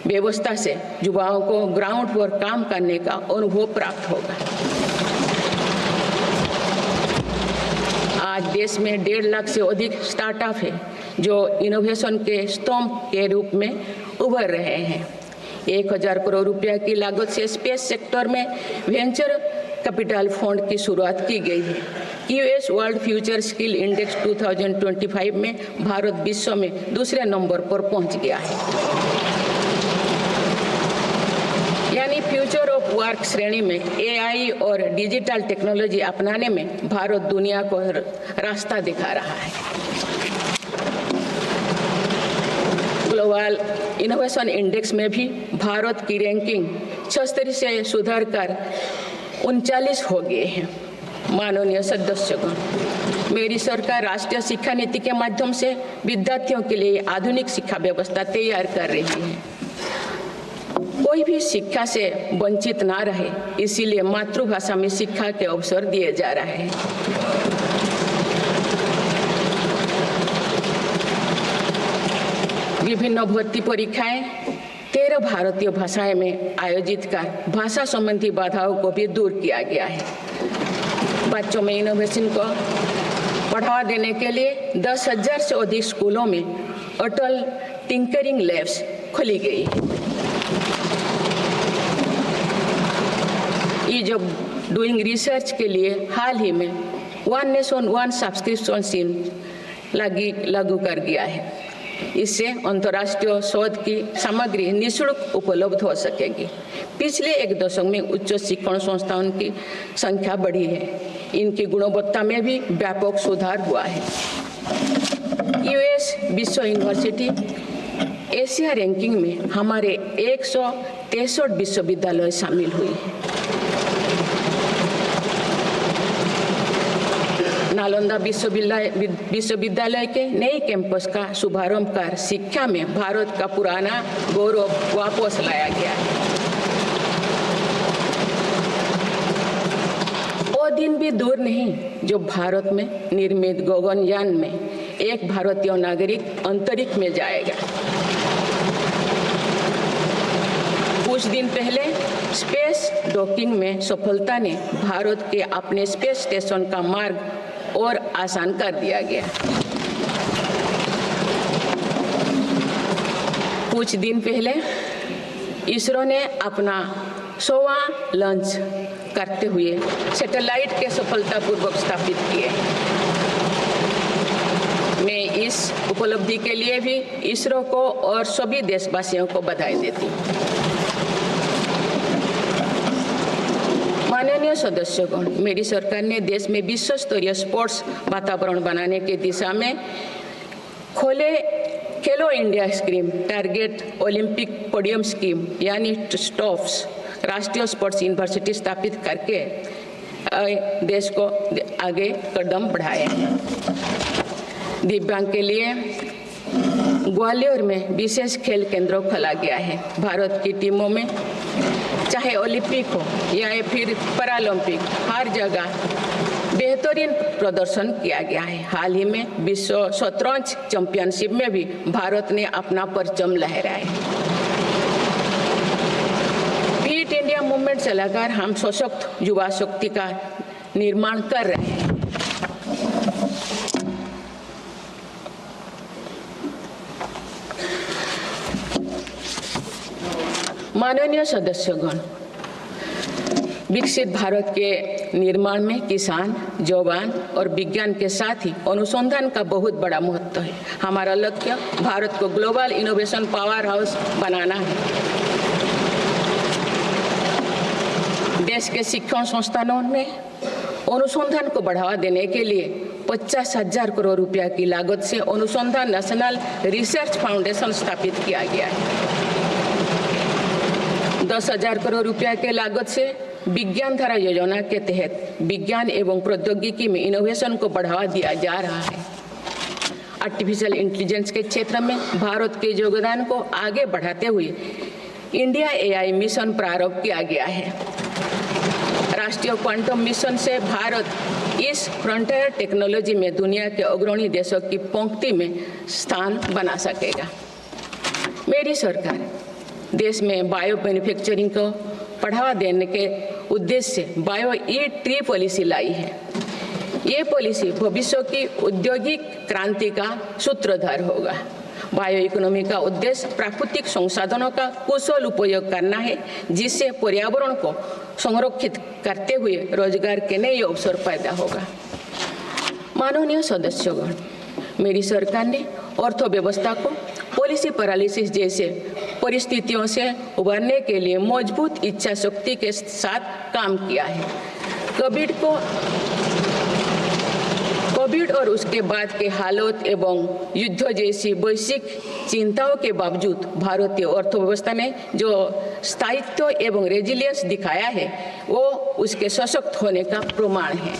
व्यवस्था से युवाओं को ग्राउंड पर काम करने का अनुभव प्राप्त होगा। आज देश में 1.5 लाख से अधिक स्टार्टअप है। जो इनोवेशन के स्तंभ के रूप में उभर रहे हैं। 1000 करोड़ रुपया की लागत से स्पेस सेक्टर में वेंचर कैपिटल फंड की शुरुआत की गई है। US world future skill index 2025 में भारत विश्व में दूसरे नंबर पर पहुंच गया है, यानी फ्यूचर ऑफ वर्क श्रेणी में एआई और डिजिटल टेक्नोलॉजी अपनाने में भारत दुनिया को रास्ता दिखा रहा है। ग्लोबल इनोवेशन इंडेक्स में भी भारत की रैंकिंग 76 से सुधरकर 39 हो गए हैं। माननीय सदस्यगण, मेरी सरकार राष्ट्रीय शिक्षा नीति के माध्यम से विद्यार्थियों के लिए आधुनिक शिक्षा व्यवस्था तैयार कर रही है। कोई भी शिक्षा से वंचित ना रहे, इसीलिए मातृभाषा में शिक्षा के अवसर दिए जा रहे हैं। विभिन्न भर्ती परीक्षाएं 13 भारतीय भाषाएं में आयोजित कर भाषा संबंधी बाधाओं को भी दूर किया गया है। बच्चों में इनोवेशन को बढ़ावा देने के लिए 10,000 से अधिक स्कूलों में अटल टिंकरिंग लैब्स खोली गई है। ईज ऑफ डूइंग रिसर्च के लिए हाल ही में one nation one subscription scheme लागू कर दिया है। इससे अंतर्राष्ट्रीय शोध की सामग्री निःशुल्क उपलब्ध हो सकेगी। पिछले 1 दशक में उच्च शिक्षण संस्थाओं की संख्या बढ़ी है। इनकी गुणवत्ता में भी व्यापक सुधार हुआ है। यूएस विश्व यूनिवर्सिटी एशिया रैंकिंग में हमारे 163 विश्वविद्यालय शामिल हुई है। नालंदा विश्वविद्यालय के नए कैंपस का शुभारंभ कर शिक्षा में भारत का पुराना गौरव वापस लाया गया है। वो दिन भी दूर नहीं जो भारत में निर्मित गगनयान में एक भारतीय नागरिक अंतरिक्ष में जाएगा। कुछ दिन पहले स्पेस डॉकिंग में सफलता ने भारत के अपने स्पेस स्टेशन का मार्ग और आसान कर दिया गया। कुछ दिन पहले इसरो ने अपना 100वां लॉन्च करते हुए सैटेलाइट के सफलतापूर्वक स्थापित किए। मैं इस उपलब्धि के लिए भी इसरो को और सभी देशवासियों को बधाई देती हूँ। माननीय सदस्यगण, मेरी सरकार ने देश में विश्व स्तरीय स्पोर्ट्स वातावरण बनाने की दिशा में खेलो India scheme, target Olympic podium scheme यानी स्टॉप्स राष्ट्रीय स्पोर्ट्स यूनिवर्सिटी स्थापित करके देश को आगे कदम बढ़ाए हैं। दिव्यांग के लिए ग्वालियर में विशेष खेल केंद्र खोला गया है। भारत की टीमों में चाहे ओलंपिक हो या फिर पैरालंपिक, हर जगह बेहतरीन प्रदर्शन किया गया है। हाल ही में विश्व शतरंज चैंपियनशिप में भी भारत ने अपना परचम लहराया। फिट इंडिया मूवमेंट चलाकर हम सशक्त युवा शक्ति का निर्माण कर रहे हैं। माननीय सदस्यगण, विकसित भारत के निर्माण में किसान, जवान और विज्ञान के साथ ही अनुसंधान का बहुत बड़ा महत्व है। हमारा लक्ष्य भारत को ग्लोबल इनोवेशन पावर हाउस बनाना है। देश के शिक्षण संस्थानों में अनुसंधान को बढ़ावा देने के लिए 50,000 करोड़ रुपया की लागत से अनुसंधान नेशनल रिसर्च फाउंडेशन स्थापित किया गया है। 10,000 करोड़ रुपया के लागत से विज्ञान धारा योजना के तहत विज्ञान एवं प्रौद्योगिकी में इनोवेशन को बढ़ावा दिया जा रहा है। आर्टिफिशियल इंटेलिजेंस के क्षेत्र में भारत के योगदान को आगे बढ़ाते हुए इंडिया एआई मिशन प्रारंभ किया गया है। राष्ट्रीय क्वांटम मिशन से भारत इस फ्रंटियर टेक्नोलॉजी में दुनिया के अग्रणी देशों की पंक्ति में स्थान बना सकेगा। मेरी सरकार देश में बायो मैन्युफैक्चरिंग को बढ़ावा देने के उद्देश्य से बायो ई ट्री पॉलिसी लाई है। ये पॉलिसी भविष्य की औद्योगिक क्रांति का सूत्रधार होगा। बायो इकोनॉमी का उद्देश्य प्राकृतिक संसाधनों का कुशल उपयोग करना है, जिससे पर्यावरण को संरक्षित करते हुए रोजगार के नए अवसर पैदा होगा। माननीय सदस्यगण, मेरी सरकार ने अर्थव्यवस्था को पॉलिसी पैरालिसिस जैसे परिस्थितियों से उबरने के लिए मजबूत इच्छा शक्ति के साथ काम किया है। कोविड और उसके बाद के हालात एवं युद्ध जैसी वैश्विक चिंताओं के बावजूद भारतीय अर्थव्यवस्था ने जो स्थायित्व एवं रेजिलियंस दिखाया है, वो उसके सशक्त होने का प्रमाण है।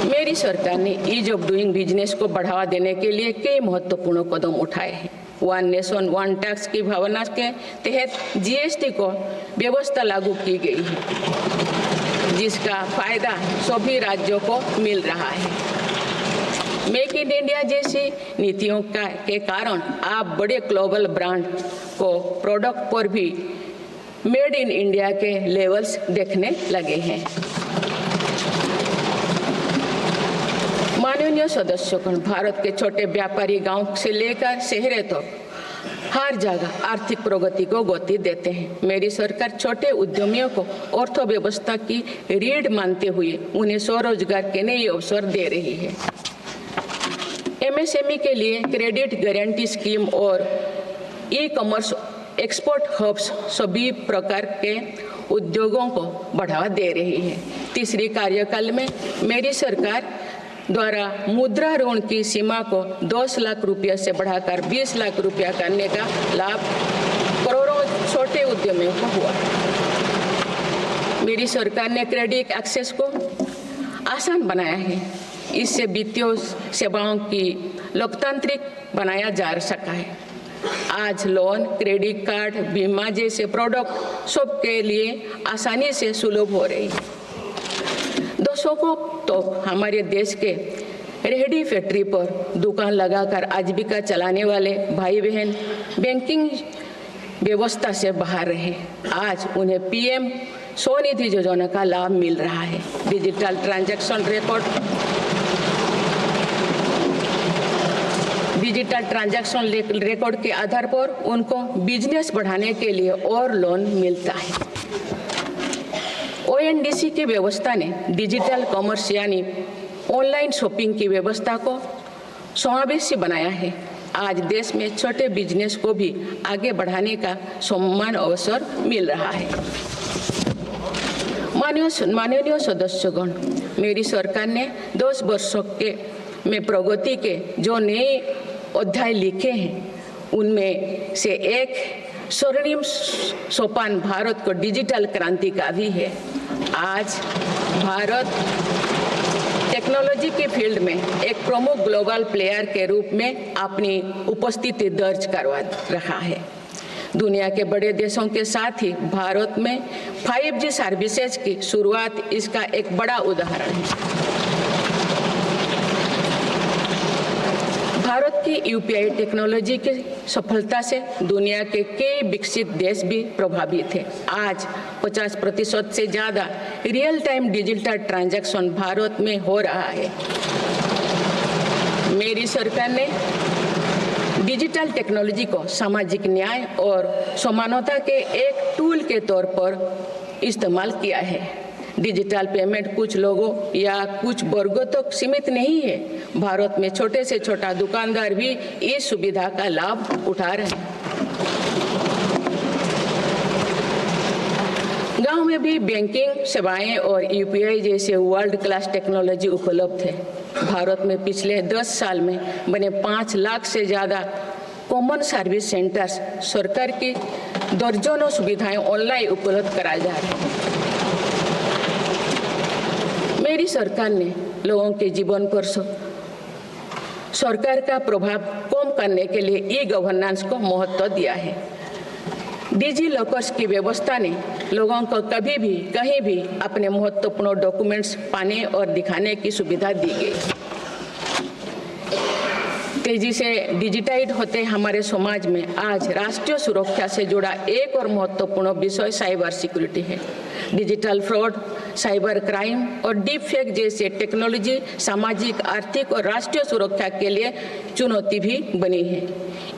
मेरी सरकार ने ईज ऑफ डूइंग बिजनेस को बढ़ावा देने के लिए कई महत्वपूर्ण कदम उठाए हैं। वन नेशन वन टैक्स की भावना के तहत जीएसटी को व्यवस्था लागू की गई है, जिसका फायदा सभी राज्यों को मिल रहा है। मेक इन इंडिया जैसी नीतियों के कारण आप बड़े ग्लोबल ब्रांड को प्रोडक्ट पर भी मेड इन इंडिया के लेवल्स देखने लगे हैं। माननीय सदस्यगण, भारत के छोटे व्यापारी गांव से लेकर शहरों तक हर जगह आर्थिक प्रगति को गति देते हैं। मेरी सरकार छोटे उद्यमियों को अर्थव्यवस्था की रीढ़ मानते हुए उन्हें स्वरोजगार के नए अवसर दे रही है। एमएसएमई के लिए क्रेडिट गारंटी स्कीम और ई कॉमर्स एक्सपोर्ट हब्स सभी प्रकार के उद्योगों को बढ़ावा दे रही है। तीसरी कार्यकाल में मेरी सरकार द्वारा मुद्रा ऋण की सीमा को 10 लाख रुपये से बढ़ाकर 20 लाख रुपया करने का लाभ करोड़ों छोटे उद्यमियों को हुआ। मेरी सरकार ने क्रेडिट एक्सेस को आसान बनाया है। इससे वित्तीय सेवाओं की लोकतांत्रिक बनाया जा सका है। आज लोन, क्रेडिट कार्ड, बीमा जैसे प्रोडक्ट सबके लिए आसानी से सुलभ हो रही है। दशकों तो हमारे देश के रेहड़ी फैक्ट्री पर दुकान लगाकर आजीविका चलाने वाले भाई बहन बैंकिंग व्यवस्था से बाहर रहे। आज उन्हें पीएम स्वनिधि योजना का लाभ मिल रहा है। डिजिटल ट्रांजैक्शन रिकॉर्ड के आधार पर उनको बिजनेस बढ़ाने के लिए और लोन मिलता है। ओएनडीसी की व्यवस्था ने डिजिटल कॉमर्स यानी ऑनलाइन शॉपिंग की व्यवस्था को समावेशी बनाया है। आज देश में छोटे बिजनेस को भी आगे बढ़ाने का समान अवसर मिल रहा है। माननीय सदस्यगण, मेरी सरकार ने 10 वर्षों में प्रगति के जो नए अध्याय लिखे हैं, उनमें से एक स्वर्णिम सोपान भारत को डिजिटल क्रांति का भी है। आज भारत टेक्नोलॉजी के फील्ड में एक प्रमुख ग्लोबल प्लेयर के रूप में अपनी उपस्थिति दर्ज करवा रहा है। दुनिया के बड़े देशों के साथ ही भारत में 5G सर्विसेज की शुरुआत इसका एक बड़ा उदाहरण है। भारत की यूपीआई टेक्नोलॉजी की सफलता से दुनिया के कई विकसित देश भी प्रभावित हैं। आज 50% से ज़्यादा real time digital transaction Bharat में हो रहा है। मेरी सरकार ने डिजिटल टेक्नोलॉजी को सामाजिक न्याय और समानता के एक टूल के तौर पर इस्तेमाल किया है। डिजिटल पेमेंट कुछ लोगों या कुछ वर्गों तक सीमित नहीं है। भारत में छोटे से छोटा दुकानदार भी इस सुविधा का लाभ उठा रहे हैं। गांव में भी बैंकिंग सेवाएं और यूपीआई जैसे वर्ल्ड क्लास टेक्नोलॉजी उपलब्ध है। भारत में पिछले 10 साल में बने 5 लाख से ज़्यादा कॉमन सर्विस सेंटर्स सरकार की दर्जनों सुविधाएं ऑनलाइन उपलब्ध कराए जा रहे हैं। मेरी सरकार ने लोगों के जीवन पर सरकार का प्रभाव कम करने के लिए ई गवर्नेंस को महत्व दिया है। डिजी लॉकर्स की व्यवस्था ने लोगों को कभी भी कहीं भी अपने महत्वपूर्ण डॉक्यूमेंट्स पाने और दिखाने की सुविधा दी गई। तेजी से डिजिटाइज होते हमारे समाज में आज राष्ट्रीय सुरक्षा से जुड़ा एक और महत्वपूर्ण विषय साइबर सिक्योरिटी है। डिजिटल फ्रॉड, साइबर क्राइम और डीप फेक जैसे टेक्नोलॉजी सामाजिक, आर्थिक और राष्ट्रीय सुरक्षा के लिए चुनौती भी बनी है।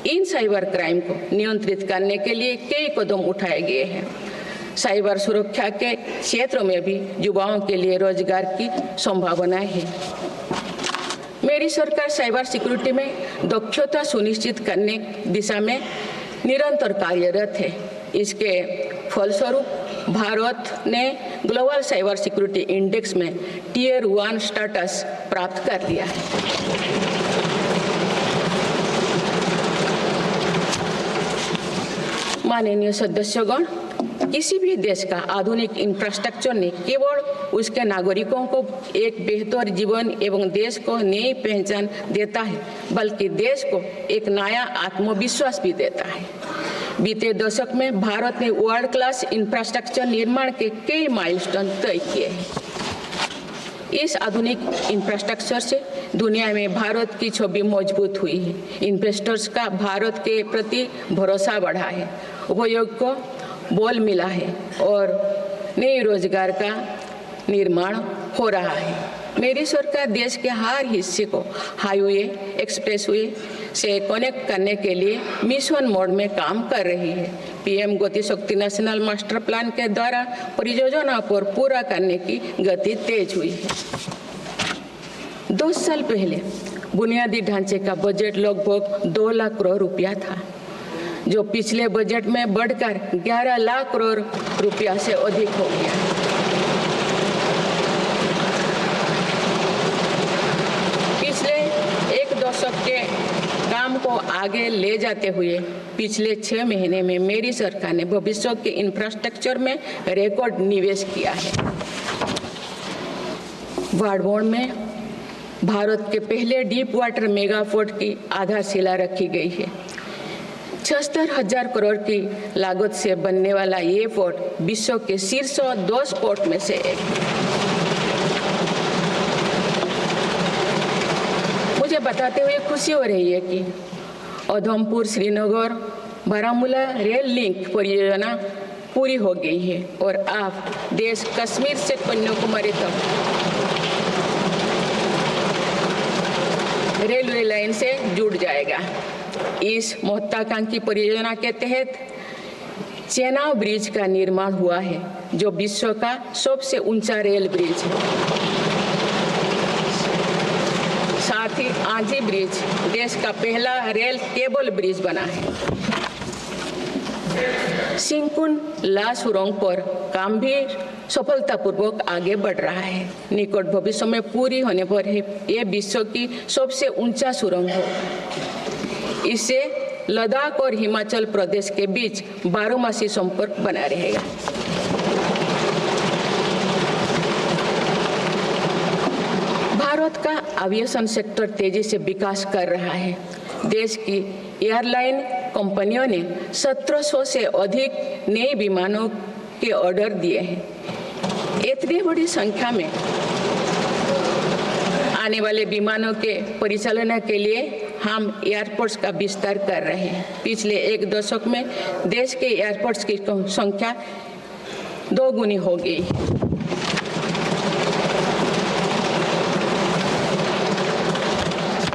इन साइबर क्राइम को नियंत्रित करने के लिए कई कदम उठाए गए हैं। साइबर सुरक्षा के क्षेत्र में भी युवाओं के लिए रोजगार की संभावनाएं हैं। मेरी सरकार साइबर सिक्योरिटी में दक्षता सुनिश्चित करने दिशा में निरंतर कार्यरत है। इसके फलस्वरूप भारत ने ग्लोबल साइबर सिक्योरिटी इंडेक्स में Tier 1 स्टेटस प्राप्त कर लिया है। माननीय सदस्यगण, किसी भी देश का आधुनिक इंफ्रास्ट्रक्चर ने केवल उसके नागरिकों को एक बेहतर जीवन एवं देश को नई पहचान देता है, बल्कि देश को एक नया आत्मविश्वास भी देता है। बीते दशक में भारत ने वर्ल्ड क्लास इंफ्रास्ट्रक्चर निर्माण के कई माइलस्टोन तय किए हैं। इस आधुनिक इंफ्रास्ट्रक्चर से दुनिया में भारत की छवि मजबूत हुई है। इन्वेस्टर्स का भारत के प्रति भरोसा बढ़ा है, उपयोग को बल मिला है और नए रोजगार का निर्माण हो रहा है। मेरी सरकार देश के हर हिस्से को हाईवे, एक्सप्रेसवे से कनेक्ट करने के लिए मिशन मोड में काम कर रही है। पीएम गति शक्ति नेशनल मास्टर प्लान के द्वारा परियोजना पर पूरा करने की गति तेज हुई है। 2 साल पहले बुनियादी ढांचे का बजट लगभग 2 लाख करोड़ रुपया था, जो पिछले बजट में बढ़कर 11 लाख करोड़ रुपया से अधिक हो गया। पिछले एक दशक के काम को आगे ले जाते हुए पिछले 6 महीने में मेरी सरकार ने भविष्य के इंफ्रास्ट्रक्चर में रिकॉर्ड निवेश किया है। बाड़मेर में भारत के पहले डीप वाटर मेगा पोर्ट की आधारशिला रखी गई है। 76,000 करोड़ की लागत से बनने वाला ये पोर्ट विश्व के शीर्ष 10 पोर्ट में से एक। मुझे बताते हुए खुशी हो रही है कि उधमपुर श्रीनगर बारामूला रेल लिंक परियोजना पूरी हो गई है और अब देश कश्मीर से कन्याकुमारी तक रेलवे लाइन से जुड़ जाएगा। इस महत्वाकांक्षी परियोजना के तहत चेनाब ब्रिज का निर्माण हुआ है, जो विश्व का सबसे ऊंचा रेल ब्रिज है। साथ ही आंधी ब्रिज देश का पहला रेल केबल ब्रिज बना है। सिंकुन ला सुरंग पर काम भी सफलतापूर्वक आगे बढ़ रहा है। निकट भविष्य में पूरी होने पर यह विश्व की सबसे ऊंचा सुरंग हो। इससे लद्दाख और हिमाचल प्रदेश के बीच 12मासी संपर्क बना रहेगा। भारत का एविएशन सेक्टर तेजी से विकास कर रहा है। देश की एयरलाइन कंपनियों ने 1700 से अधिक नए विमानों के ऑर्डर दिए हैं। इतनी बड़ी संख्या में आने वाले विमानों के परिचालन के लिए हम एयरपोर्ट्स का विस्तार कर रहे हैं। पिछले एक दशक में देश के एयरपोर्ट्स की संख्या 2 गुनी हो गई।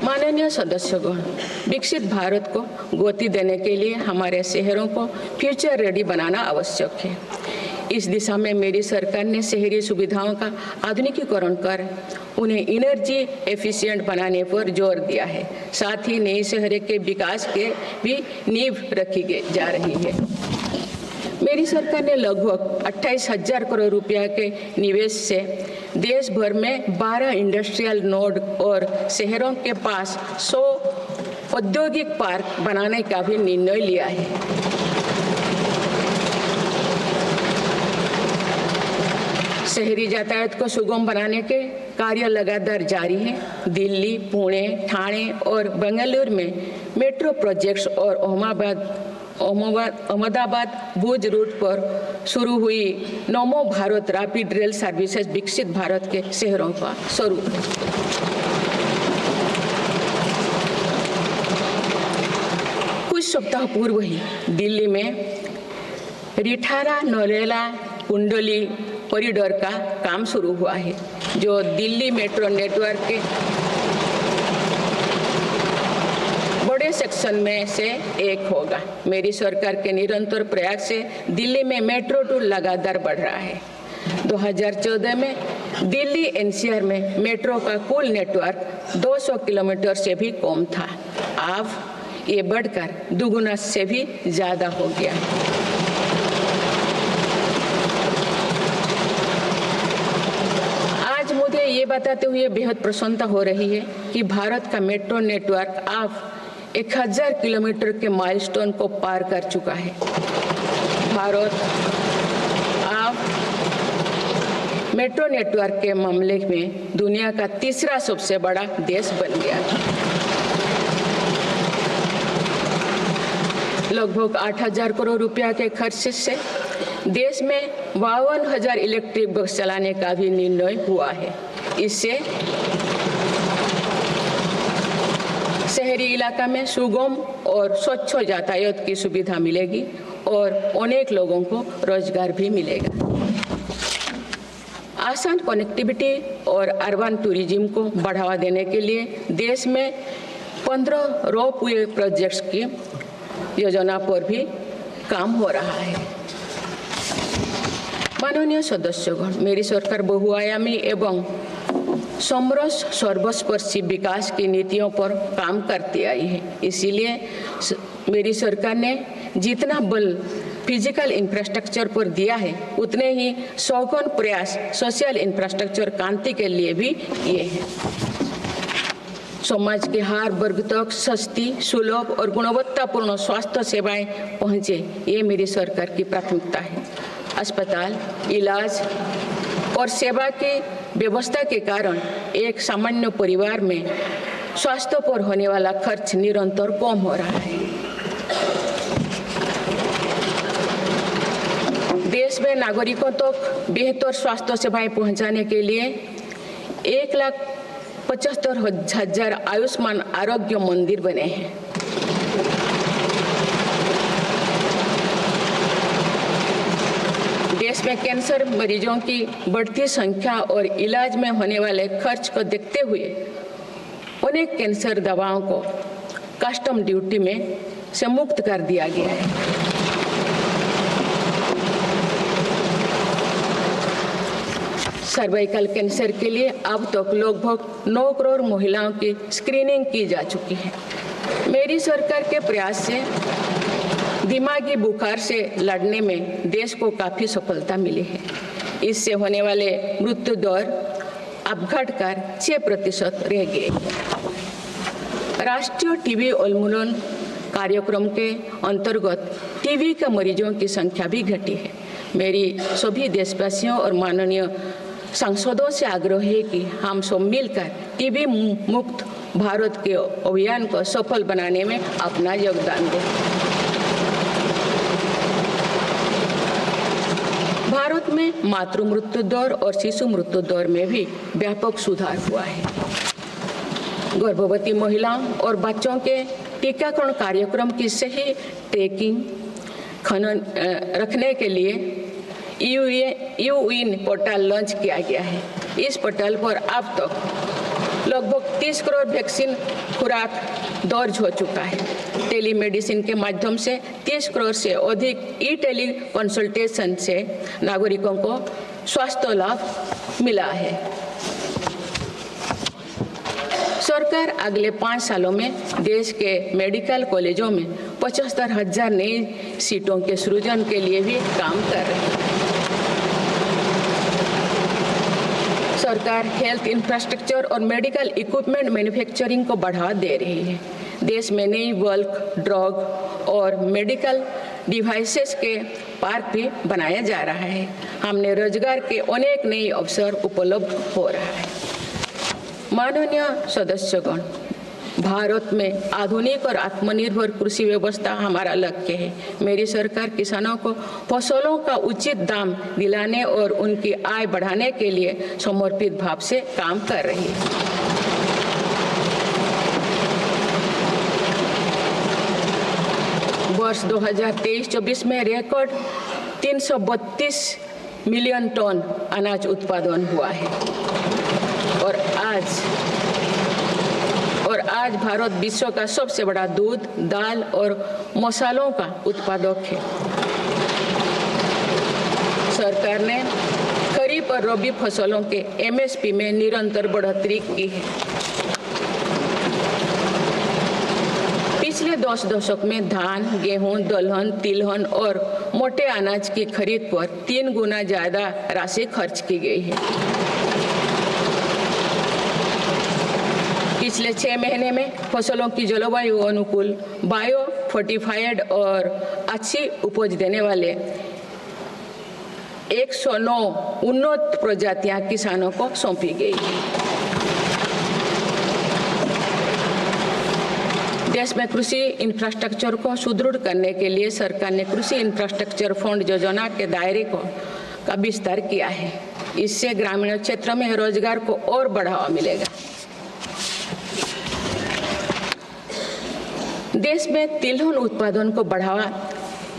माननीय सदस्यगण, विकसित भारत को गति देने के लिए हमारे शहरों को फ्यूचर रेडी बनाना आवश्यक है। इस दिशा में मेरी सरकार ने शहरी सुविधाओं का आधुनिकीकरण कर उन्हें एनर्जी एफिशिएंट बनाने पर जोर दिया है। साथ ही नए शहर के विकास के भी नींव रखी जा रही है। मेरी सरकार ने लगभग 28,000 करोड़ रुपया के निवेश से देश भर में 12 इंडस्ट्रियल नोड और शहरों के पास 100 औद्योगिक पार्क बनाने का भी निर्णय लिया है। शहरी यातायात को सुगम बनाने के कार्य लगातार जारी है। दिल्ली, पुणे, ठाणे और बेंगलुरु में मेट्रो प्रोजेक्ट्स और अहमदाबाद भुज रूट पर शुरू हुई नमो भारत रैपिड रेल सर्विसेज विकसित भारत के शहरों का स्वरूप है। सप्ताह पूर्व ही दिल्ली में रिठारा नौरेला कुंडली कॉरिडोर का काम शुरू हुआ है, जो दिल्ली मेट्रो नेटवर्क के बड़े सेक्शन में से एक होगा। मेरी सरकार के निरंतर प्रयास से दिल्ली में मेट्रो टूर लगातार बढ़ रहा है। 2014 में दिल्ली एनसीआर में मेट्रो का कुल नेटवर्क 200 किलोमीटर से भी कम था। अब ये बढ़कर दुगुना से भी ज़्यादा हो गया है। आज मुझे ये बताते हुए बेहद प्रसन्नता हो रही है कि भारत का मेट्रो नेटवर्क अब 1000 किलोमीटर के माइलस्टोन को पार कर चुका है। भारत अब मेट्रो नेटवर्क के मामले में दुनिया का तीसरा सबसे बड़ा देश बन गया है। लगभग 8000 करोड़ रुपया के खर्च से देश में 52,000 इलेक्ट्रिक बस चलाने का भी निर्णय हुआ है। इससे शहरी इलाका में सुगम और स्वच्छ यातायात की सुविधा मिलेगी और अनेक लोगों को रोजगार भी मिलेगा। आसान कनेक्टिविटी और अर्बन टूरिज्म को बढ़ावा देने के लिए देश में 15 रोपवे प्रोजेक्ट्स की योजना पर भी काम हो रहा है। माननीय सदस्यगण, मेरी सरकार बहुआयामी एवं समरस सर्वस्पर्शी विकास की नीतियों पर काम करती आई है। इसीलिए मेरी सरकार ने जितना बल फिजिकल इंफ्रास्ट्रक्चर पर दिया है, उतने ही सौगन प्रयास सोशल इंफ्रास्ट्रक्चर क्रांति के लिए भी किए हैं। समाज के हर वर्ग तक सस्ती, सुलभ और गुणवत्तापूर्ण स्वास्थ्य सेवाएं पहुंचे, ये मेरी सरकार की प्राथमिकता है। अस्पताल, इलाज और सेवा की व्यवस्था के कारण एक सामान्य परिवार में स्वास्थ्य पर होने वाला खर्च निरंतर कम हो रहा है। देश में नागरिकों तक बेहतर स्वास्थ्य सेवाएं पहुंचाने के लिए 1,75,000 आयुष्मान आरोग्य मंदिर बने हैं। देश में कैंसर मरीजों की बढ़ती संख्या और इलाज में होने वाले खर्च को देखते हुए अनेक कैंसर दवाओं को कस्टम ड्यूटी में से मुक्त कर दिया गया है। सर्वाइकल कैंसर के लिए अब तक लगभग 9 करोड़ महिलाओं की स्क्रीनिंग की जा चुकी है। मेरी सरकार के प्रयास से दिमागी बुखार से लड़ने में देश को काफी सफलता मिली है। इससे होने वाले मृत्यु दर अब घटकर 6% रह गए। राष्ट्रीय टीबी उन्मूलन कार्यक्रम के अंतर्गत टीबी के मरीजों की संख्या भी घटी है। मेरी सभी देशवासियों और माननीय सांसदों से आग्रह है कि हम सब मिलकर टीबी मुक्त भारत के अभियान को सफल बनाने में अपना योगदान दें। भारत में मातृ मृत्यु दर और शिशु मृत्यु दर में भी व्यापक सुधार हुआ है। गर्भवती महिलाओं और बच्चों के टीकाकरण कार्यक्रम की सही ट्रैकिंग रखने के लिए यूइन पोर्टल लॉन्च किया गया है। इस पोर्टल पर अब तक लगभग 30 करोड़ वैक्सीन खुराक दर्ज हो चुका है। टेलीमेडिसिन के माध्यम से 30 करोड़ से अधिक ई टेली कंसल्टेशन से नागरिकों को स्वास्थ्य लाभ मिला है। सरकार अगले 5 सालों में देश के मेडिकल कॉलेजों में 75,000 नई सीटों के सृजन के लिए भी काम कर रही है। सरकार हेल्थ इंफ्रास्ट्रक्चर और मेडिकल इक्विपमेंट मैन्युफैक्चरिंग को बढ़ावा दे रही है। देश में नई बल्क ड्रग और मेडिकल डिवाइसेस के पार्क भी बनाया जा रहा है। हमने रोजगार के अनेक नए अवसर उपलब्ध हो रहा है। माननीय सदस्यगण, भारत में आधुनिक और आत्मनिर्भर कृषि व्यवस्था हमारा लक्ष्य है। मेरी सरकार किसानों को फसलों का उचित दाम दिलाने और उनकी आय बढ़ाने के लिए समर्पित भाव से काम कर रही है। वर्ष 2023-24 में रिकॉर्ड 332 मिलियन टन अनाज उत्पादन हुआ है और आज भारत विश्व का सबसे बड़ा दूध, दाल और मसालों का उत्पादक है। सरकार ने खरीफ और रबी फसलों के एमएसपी में निरंतर बढ़ोतरी की है। पिछले 10 दशक में धान, गेहूं, दलहन, तिलहन और मोटे अनाज की खरीद पर 3 गुना ज्यादा राशि खर्च की गई है। पिछले 6 महीने में फसलों की जलवायु अनुकूल, बायो फोर्टिफाइड और अच्छी उपज देने वाले 109 उन्नत प्रजातियां किसानों को सौंपी गई है। देश में कृषि इंफ्रास्ट्रक्चर को सुदृढ़ करने के लिए सरकार ने कृषि इंफ्रास्ट्रक्चर फंड योजना के दायरे का विस्तार किया है। इससे ग्रामीण क्षेत्रों में रोजगार को और बढ़ावा मिलेगा। देश में तिलहन उत्पादन को बढ़ावा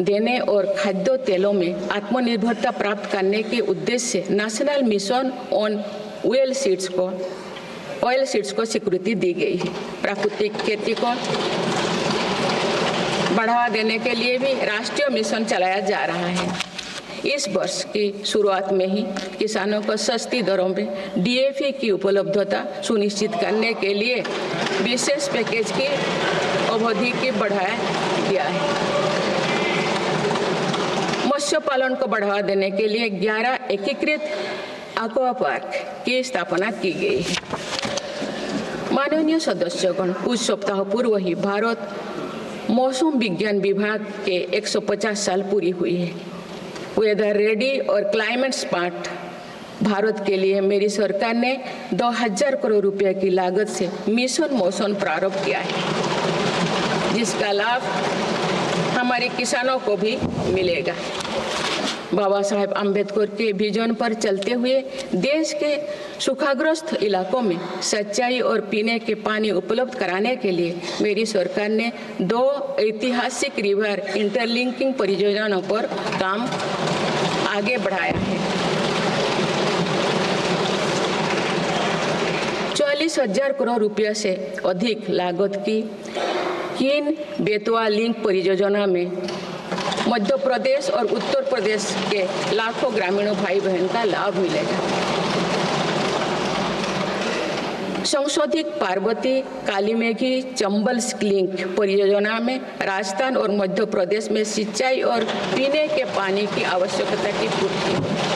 देने और खाद्य तेलों में आत्मनिर्भरता प्राप्त करने के उद्देश्य से national mission on oil seeds को स्वीकृति दी गई है। प्राकृतिक खेती को बढ़ावा देने के लिए भी राष्ट्रीय मिशन चलाया जा रहा है। इस वर्ष की शुरुआत में ही किसानों को सस्ती दरों में डीएपी की उपलब्धता सुनिश्चित करने के लिए विशेष पैकेज की अवधि की बढ़ाया गया है। मत्स्य पालन को बढ़ावा देने के लिए 11 एकीकृत एक्वा पार्क की स्थापना की गई है। माननीय सदस्यगण, कुछ सप्ताह पूर्व ही भारत मौसम विज्ञान विभाग के 150 साल पूरी हुई है। वेदर रेडी और क्लाइमेट स्मार्ट भारत के लिए मेरी सरकार ने 2000 करोड़ रुपए की लागत से मिशन मौसम प्रारंभ किया है, जिसका लाभ हमारे किसानों को भी मिलेगा। बाबा साहेब अम्बेडकर के विजन पर चलते हुए देश के सूखाग्रस्त इलाकों में सिंचाई और पीने के पानी उपलब्ध कराने के लिए मेरी सरकार ने 2 ऐतिहासिक रिवर इंटरलिंकिंग परियोजनाओं पर काम आगे बढ़ाया है। 40,000 करोड़ रुपये से अधिक लागत की कीन बेतवा लिंक परियोजना में मध्य प्रदेश और उत्तर प्रदेश के लाखों ग्रामीण भाई बहन का लाभ मिलेगा। संशोधित पार्वती कालीमेघी चंबल लिंक परियोजना में राजस्थान और मध्य प्रदेश में सिंचाई और पीने के पानी की आवश्यकता की पूर्ति।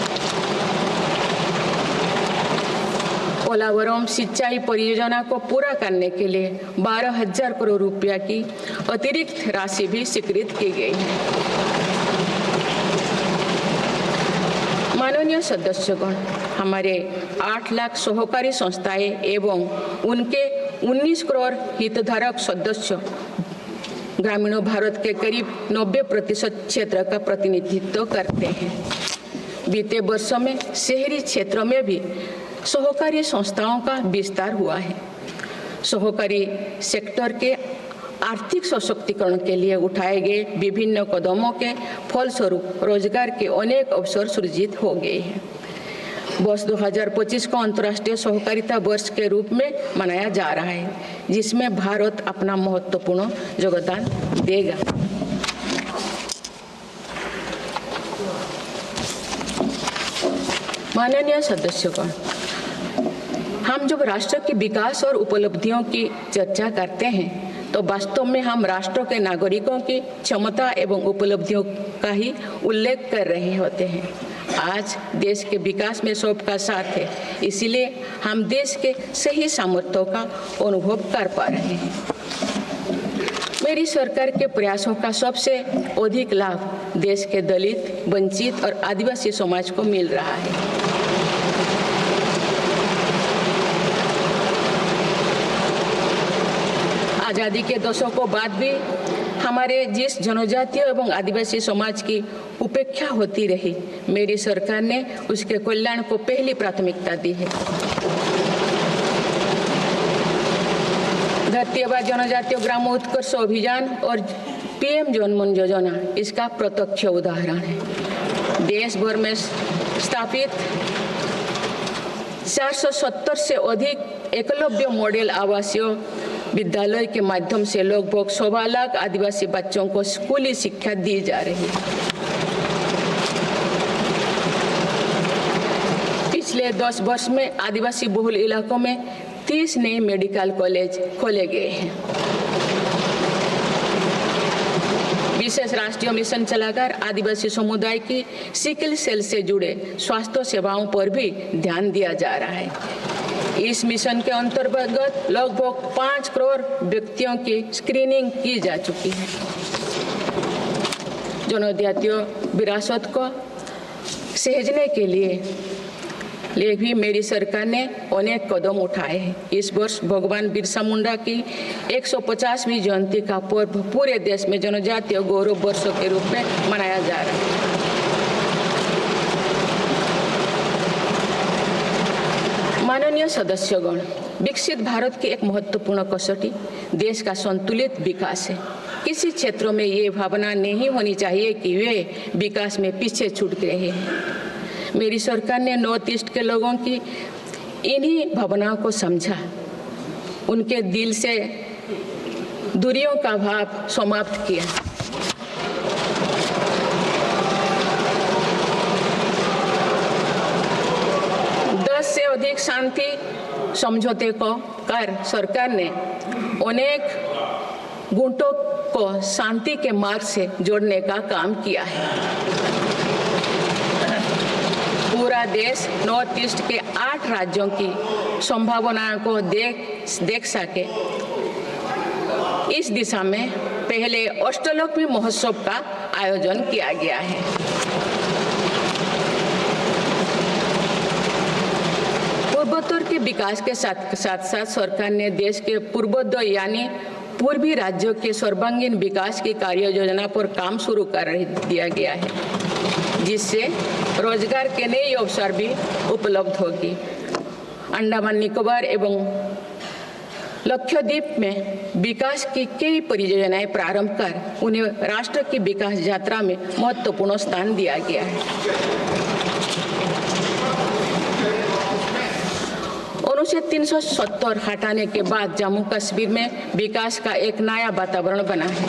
पोलावरम सिंचाई परियोजना को पूरा करने के लिए 12,000 करोड़ रुपया की अतिरिक्त राशि भी स्वीकृत की गई है। माननीय सदस्यगण, हमारे 8 लाख सहकारी संस्थाएं एवं उनके 19 करोड़ हितधारक सदस्य ग्रामीण भारत के करीब 90% क्षेत्र का प्रतिनिधित्व करते हैं। बीते वर्षों में शहरी क्षेत्रों में भी सहकारी संस्थाओं का विस्तार हुआ है। सहकारी सेक्टर के आर्थिक सशक्तिकरण के लिए उठाए गए विभिन्न कदमों के फलस्वरूप रोजगार के अनेक अवसर सृजित हो गए हैं। वर्ष 2025 को अंतर्राष्ट्रीय सहकारिता वर्ष के रूप में मनाया जा रहा है, जिसमें भारत अपना महत्वपूर्ण योगदान देगा। माननीय सदस्यगण, हम जब राष्ट्र के विकास और उपलब्धियों की चर्चा करते हैं तो वास्तव में हम राष्ट्र के नागरिकों की क्षमता एवं उपलब्धियों का ही उल्लेख कर रहे होते हैं। आज देश के विकास में सबका साथ है, इसीलिए हम देश के सही सामर्थ्यों का अनुभव कर पा रहे हैं। मेरी सरकार के प्रयासों का सबसे अधिक लाभ देश के दलित, वंचित और आदिवासी समाज को मिल रहा है। आज़ादी के दशकों बाद भी हमारे जिस जनजातीय एवं आदिवासी समाज की उपेक्षा होती रही, मेरी सरकार ने उसके कल्याण को पहली प्राथमिकता दी है। धरती आबा जनजातीय ग्राम उत्कर्ष अभियान और पीएम जनमन योजना इसका प्रत्यक्ष उदाहरण है। देश भर में स्थापित 470 से अधिक एकलव्य मॉडल आवासीय विद्यालय के माध्यम से लगभग 1.25 लाख आदिवासी बच्चों को स्कूली शिक्षा दी जा रही है। पिछले 10 वर्ष में आदिवासी बहुल इलाकों में 30 नए मेडिकल कॉलेज खोले गए हैं। विशेष राष्ट्रीय मिशन चलाकर आदिवासी समुदाय की सिकल सेल से जुड़े स्वास्थ्य सेवाओं पर भी ध्यान दिया जा रहा है। इस मिशन के अंतर्गत लगभग 5 करोड़ व्यक्तियों की स्क्रीनिंग की जा चुकी है। जनजातीय विरासत को सहेजने के लिए भी मेरी सरकार ने अनेक कदम उठाए हैं। इस वर्ष भगवान बिरसा मुंडा की 150वीं जयंती का पर्व पूरे देश में जनजातीय गौरव वर्ष के रूप में मनाया जा रहा है। माननीय सदस्यगण, विकसित भारत की एक महत्वपूर्ण कसौटी देश का संतुलित विकास है। किसी क्षेत्रों में ये भावना नहीं होनी चाहिए कि वे विकास में पीछे छूट गए हैं। मेरी सरकार ने नॉर्थ ईस्ट के लोगों की इन्हीं भावनाओं को समझा, उनके दिल से दूरियों का भाव समाप्त किया। से अधिक शांति समझौते को कर सरकार ने अनेक गुटों को शांति के मार्ग से जोड़ने का काम किया है। पूरा देश नॉर्थ ईस्ट के 8 राज्यों की संभावनाओं को देख सके, इस दिशा में पहले अष्टलोक महोत्सव का आयोजन किया गया है। पूर्वोत्तर के विकास के साथ साथ सरकार ने देश के पूर्वोत्तर यानी पूर्वी राज्यों के सर्वांगीण विकास की कार्य योजना पर काम शुरू कर दिया गया है, जिससे रोजगार के नए अवसर भी उपलब्ध होगी। अंडमान निकोबार एवं लक्षद्वीप में विकास की कई परियोजनाएं प्रारंभ कर उन्हें राष्ट्र की विकास यात्रा में महत्वपूर्ण स्थान दिया गया है। अनुच्छेद 370 हटाने के बाद जम्मू कश्मीर में विकास का एक नया वातावरण बना है।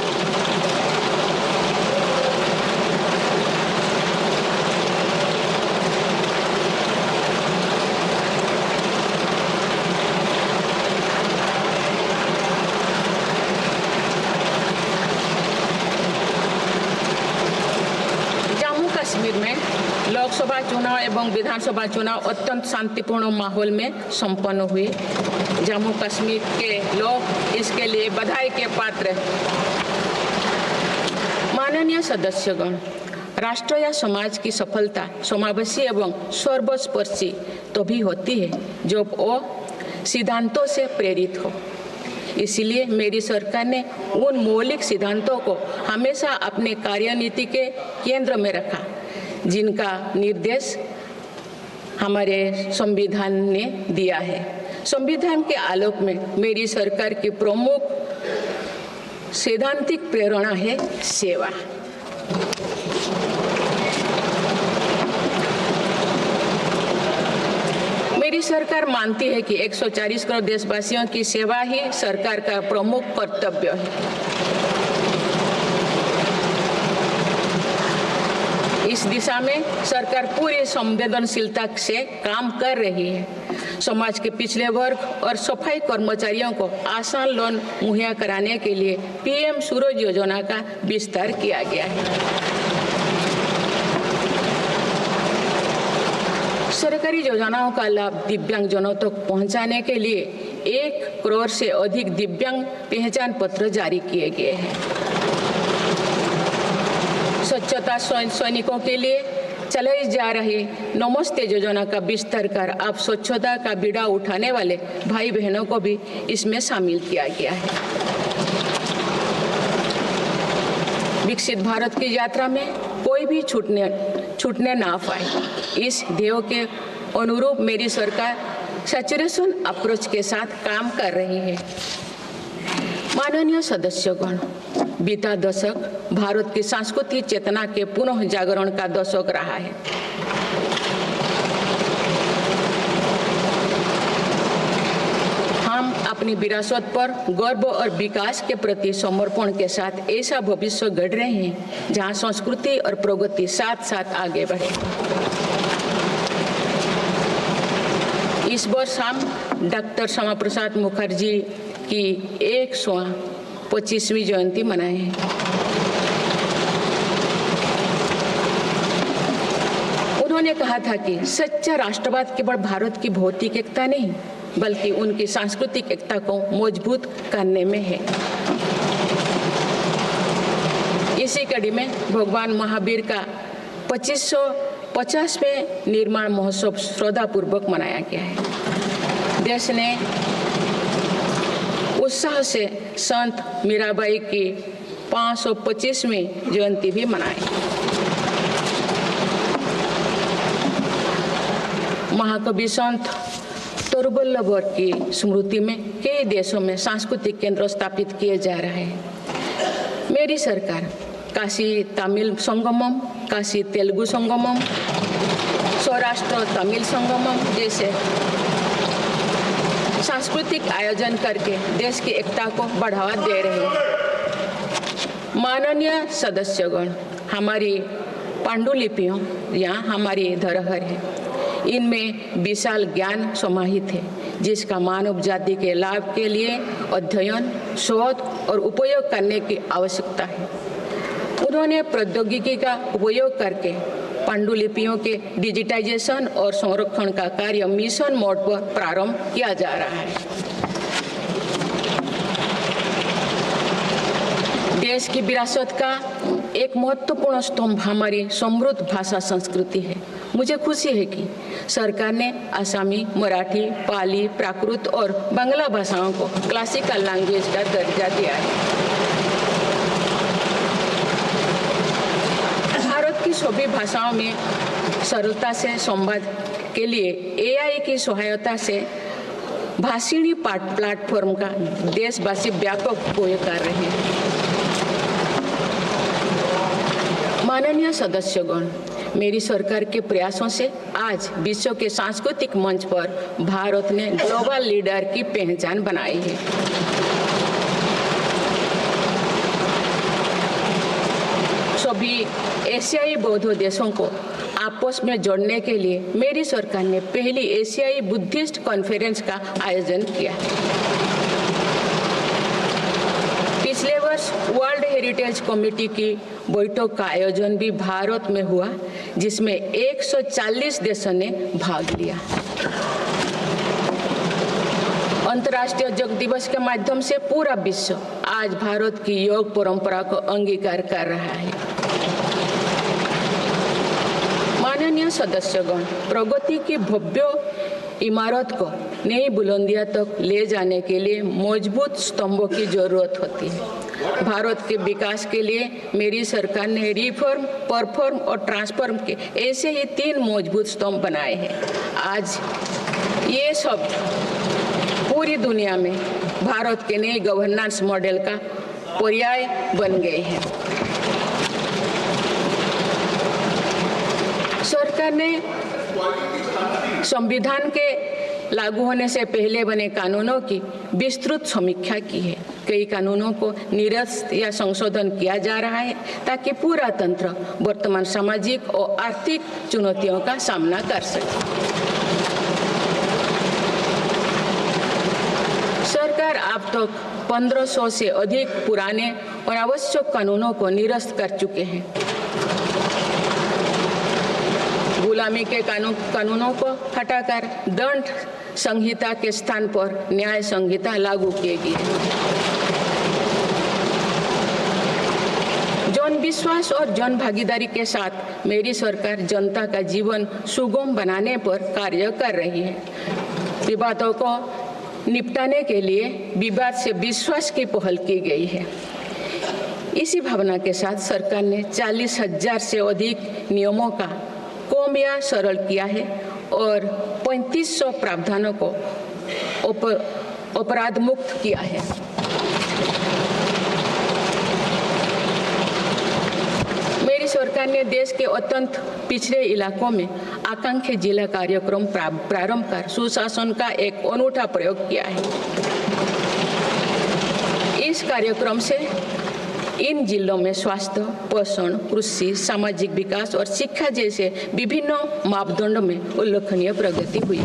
जम्मू कश्मीर में लोकसभा चुनाव एवं विधानसभा चुनाव अत्यंत शांतिपूर्ण माहौल में संपन्न हुए। जम्मू कश्मीर के लोग इसके लिए बधाई के पात्र हैं। माननीय सदस्यगण, राष्ट्र या समाज की सफलता समावेशी एवं सर्वस्पर्शी तभी होती है जब वो सिद्धांतों से प्रेरित हो। इसलिए मेरी सरकार ने उन मौलिक सिद्धांतों को हमेशा अपने कार्यनीति के केंद्र में रखा, जिनका निर्देश हमारे संविधान ने दिया है। संविधान के आलोक में मेरी सरकार की प्रमुख सैद्धांतिक प्रेरणा है सेवा। मेरी सरकार मानती है कि 140 करोड़ देशवासियों की सेवा ही सरकार का प्रमुख कर्तव्य है। इस दिशा में सरकार पूरी संवेदनशीलता से काम कर रही है। समाज के पिछड़े वर्ग और सफाई कर्मचारियों को आसान लोन मुहैया कराने के लिए पीएम सूरज योजना का विस्तार किया गया है। सरकारी योजनाओं का लाभ दिव्यांगजनों तक पहुंचाने के लिए 1 करोड़ से अधिक दिव्यांग पहचान पत्र जारी किए गए हैं। स्वच्छता सैनिकों के लिए चलाई जा रही नमस्ते योजना का विस्तार कर अब स्वच्छता का बीड़ा उठाने वाले भाई बहनों को भी इसमें शामिल किया गया है। विकसित भारत की यात्रा में कोई भी छूटने ना पाए, इस ध्येय के अनुरूप मेरी सरकार सैचुरेशन अप्रोच के साथ काम कर रही है। माननीय सदस्यगण, बीता दशक भारत की सांस्कृतिक चेतना के पुनः जागरण का दशक रहा है। हम अपनी विरासत पर गर्व और विकास के प्रति समर्पण के साथ ऐसा भविष्य गढ़ रहे हैं जहां संस्कृति और प्रगति साथ साथ आगे बढ़े। इस वर्ष हम डॉक्टर श्यामा प्रसाद मुखर्जी की 125वीं जयंती मनाए हैं। उन्होंने कहा था कि सच्चा राष्ट्रवाद केवल भारत की भौतिक एकता नहीं बल्कि उनकी सांस्कृतिक एकता को मजबूत करने में है। इसी कड़ी में भगवान महावीर का 2550वें निर्माण महोत्सव श्रद्धापूर्वक मनाया गया है। देश ने उत्साह से संत मीराबाई की 525वीं जयंती भी मनाई। महाकवि संत तरुवल्लभ की स्मृति में कई देशों में सांस्कृतिक केंद्र स्थापित किए जा रहे हैं। मेरी सरकार काशी तमिल संगमम, काशी तेलुगु संगमम, सौराष्ट्र तमिल संगमम जैसे सांस्कृतिक आयोजन करके देश की एकता को बढ़ावा दे रहे हैं। माननीय सदस्यगण, हमारी पांडुलिपियों या हमारी धरोहर है, इनमें विशाल ज्ञान समाहित है जिसका मानव जाति के लाभ के लिए अध्ययन, शोध और उपयोग करने की आवश्यकता है। उन्होंने प्रौद्योगिकी का उपयोग करके पांडुलिपियों के डिजिटाइजेशन और संरक्षण का कार्य मिशन मोड पर प्रारंभ किया जा रहा है। देश की विरासत का एक महत्वपूर्ण स्तंभ हमारी समृद्ध भाषा संस्कृति है। मुझे खुशी है कि सरकार ने आसामी, मराठी, पाली, प्राकृत और बांग्ला भाषाओं को क्लासिकल लैंग्वेज का दर्जा दिया है। भारत की सभी भाषाओं में सरलता से संवाद के लिए AI की सहायता से भाषिणी प्लेटफॉर्म का देशवासी व्यापक उपयोग कर रहे हैं। माननीय सदस्यगण, मेरी सरकार के प्रयासों से आज विश्व के सांस्कृतिक मंच पर भारत ने ग्लोबल लीडर की पहचान बनाई है। सभी एशियाई बौद्ध देशों को आपस में जोड़ने के लिए मेरी सरकार ने पहली एशियाई बुद्धिस्ट कॉन्फ्रेंस का आयोजन किया। पिछले वर्ष वर्ल्ड हेरिटेज कमेटी की बैठक का आयोजन भी भारत में हुआ, जिसमें 140 देशों ने भाग लिया। अंतर्राष्ट्रीय योग दिवस के माध्यम से पूरा विश्व आज भारत की योग परंपरा को अंगीकार कर रहा है। माननीय सदस्यगण, प्रगति की भव्य इमारत को नई बुलंदियों तक ले जाने के लिए मजबूत स्तंभों की जरूरत होती है। भारत के विकास के लिए मेरी सरकार ने रिफॉर्म, परफॉर्म और ट्रांसफॉर्म के ऐसे ही 3 मजबूत स्तंभ बनाए हैं। आज ये सब पूरी दुनिया में भारत के नए गवर्नेंस मॉडल का पर्याय बन गए हैं। सरकार ने संविधान के लागू होने से पहले बने कानूनों की विस्तृत समीक्षा की है। कई कानूनों को निरस्त या संशोधन किया जा रहा है ताकि पूरा तंत्र वर्तमान सामाजिक और आर्थिक चुनौतियों का सामना कर सके। सरकार अब तक 1500 से अधिक पुराने और आवश्यक कानूनों को निरस्त कर चुके हैं। गुलामी के कानूनों को हटाकर दंड संहिता के स्थान पर न्याय संहिता लागू किए गए। जन विश्वास और जन भागीदारी के साथ मेरी सरकार जनता का जीवन सुगम बनाने पर कार्य कर रही है। विवादों को निपटाने के लिए विवाद से विश्वास की पहल की गई है। इसी भावना के साथ सरकार ने 40,000 से अधिक नियमों का कम या सरल किया है और 3500 प्रावधानों को अपराध मुक्त किया है। सरकार ने देश के अत्यंत पिछड़े इलाकों में आकांक्षी जिला कार्यक्रम प्रारंभ कर सुशासन का एक अनूठा प्रयोग किया है। इस कार्यक्रम से इन जिलों में स्वास्थ्य, पोषण, कृषि, सामाजिक विकास और शिक्षा जैसे विभिन्न मापदंडों में उल्लेखनीय प्रगति हुई।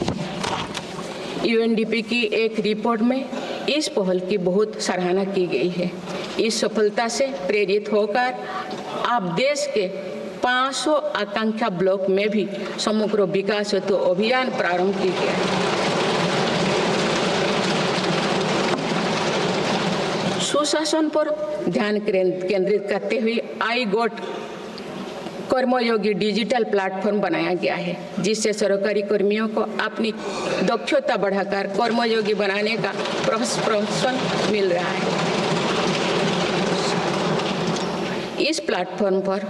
यूएनडीपी की एक रिपोर्ट में इस पहल की बहुत सराहना की गई है। इस सफलता से प्रेरित होकर अब देश के 500 आकांक्षा ब्लॉक में भी समग्र विकास हेतु अभियान प्रारंभ किया गया है। सुशासन पर ध्यान केंद्रित करते हुए आई गोट कर्मयोगी डिजिटल प्लेटफॉर्म बनाया गया है, जिससे सरकारी कर्मियों को अपनी दक्षता बढ़ाकर कर्मयोगी बनाने का प्रोत्साहन मिल रहा है। इस प्लेटफॉर्म पर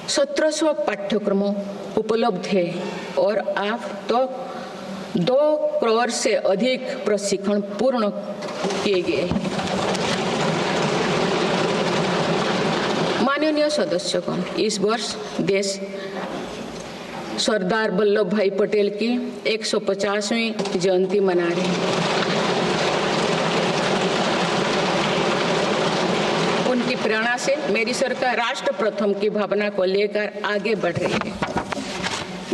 1700 पाठ्यक्रमों उपलब्ध है और अब तो 2 करोड़ से अधिक प्रशिक्षण पूर्ण किए गए हैं। माननीय सदस्यगण, इस वर्ष देश सरदार वल्लभ भाई पटेल की 150वीं जयंती मना रहे हैं। उनकी प्रेरणा से मेरी सरकार राष्ट्र प्रथम की भावना को लेकर आगे बढ़ रही है।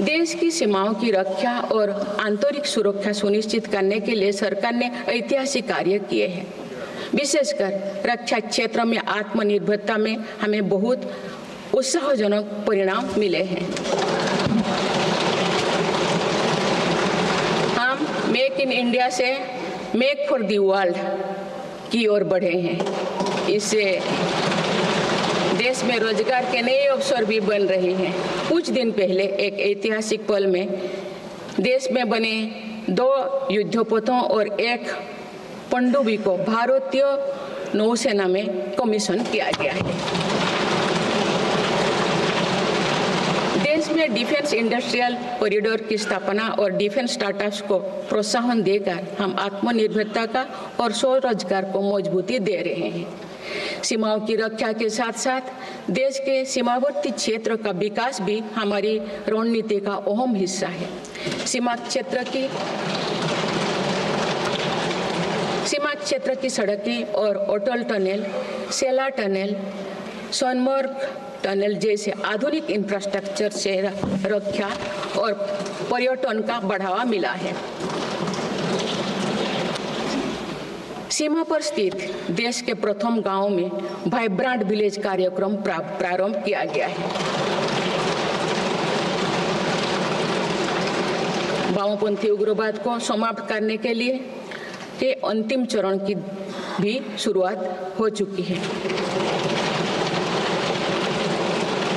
देश की सीमाओं की रक्षा और आंतरिक सुरक्षा सुनिश्चित करने के लिए सरकार ने ऐतिहासिक कार्य किए हैं। विशेषकर रक्षा क्षेत्र में आत्मनिर्भरता में हमें बहुत उत्साहजनक परिणाम मिले हैं। हम मेक इन इंडिया से मेक फॉर द वर्ल्ड की ओर बढ़े हैं। इससे देश में रोजगार के नए अवसर भी बन रहे हैं। कुछ दिन पहले एक ऐतिहासिक पल में देश में बने 2 युद्धपोतों और 1 पनडुब्बी को भारतीय नौसेना में कमीशन किया गया है। देश में डिफेंस इंडस्ट्रियल कॉरिडोर की स्थापना और डिफेंस स्टार्टअप्स को प्रोत्साहन देकर हम आत्मनिर्भरता का और स्वरोजगार को मजबूती दे रहे हैं। सीमाओं की रक्षा के साथ साथ देश के सीमावर्ती क्षेत्र का विकास भी हमारी रणनीति का अहम हिस्सा है। सीमा क्षेत्र की सड़कें और अटल टनल, सेला टनल, सोनमर्ग टनल जैसे आधुनिक इंफ्रास्ट्रक्चर से रक्षा और पर्यटन का बढ़ावा मिला है। सीमा पर स्थित देश के प्रथम गांव में वाइब्रेंट विलेज कार्यक्रम प्रारंभ किया गया है। वामपंथी उग्रवाद को समाप्त करने के लिए के अंतिम चरण की भी शुरुआत हो चुकी है।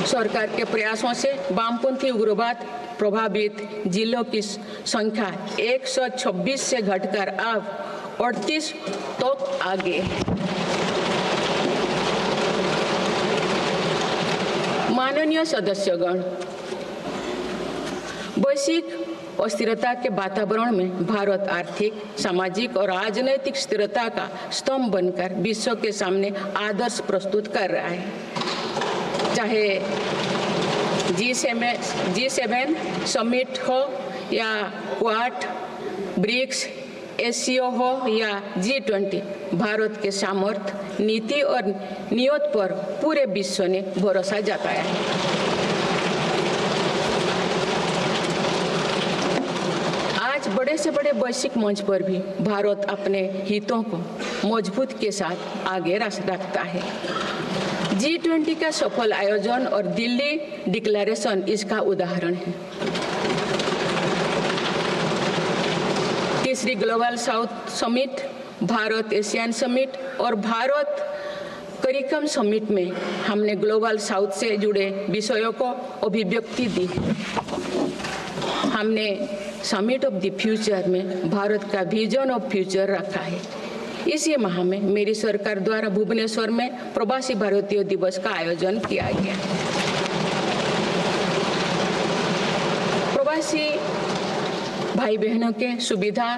सरकार के प्रयासों से वामपंथी उग्रवाद प्रभावित जिलों की संख्या 126 से घटकर अब 38 तक आ गए हैं। माननीय सदस्यगण, वैश्विक अस्थिरता के वातावरण में भारत आर्थिक, सामाजिक और राजनैतिक स्थिरता का स्तंभ बनकर विश्व के सामने आदर्श प्रस्तुत कर रहा है। चाहे G7 समिट हो या क्वाड, ब्रिक्स, एससीओ हो या G20, भारत के सामर्थ्य, नीति और नियत पर पूरे विश्व ने भरोसा जताया है। आज बड़े से बड़े वैश्विक मंच पर भी भारत अपने हितों को मजबूत के साथ आगे रखता है। G20 का सफल आयोजन और दिल्ली डिक्लेरेशन इसका उदाहरण है। तीसरी global south summit, Bharat Asian summit और भारत करिकम समिट में हमने ग्लोबल साउथ से जुड़े विषयों को अभिव्यक्ति दी है। हमने समिट ऑफ द फ्यूचर में भारत का विजन ऑफ फ्यूचर रखा है। इसी माह में मेरी सरकार द्वारा भुवनेश्वर में प्रवासी भारतीय दिवस का आयोजन किया गया। प्रवासी भाई बहनों के सुविधा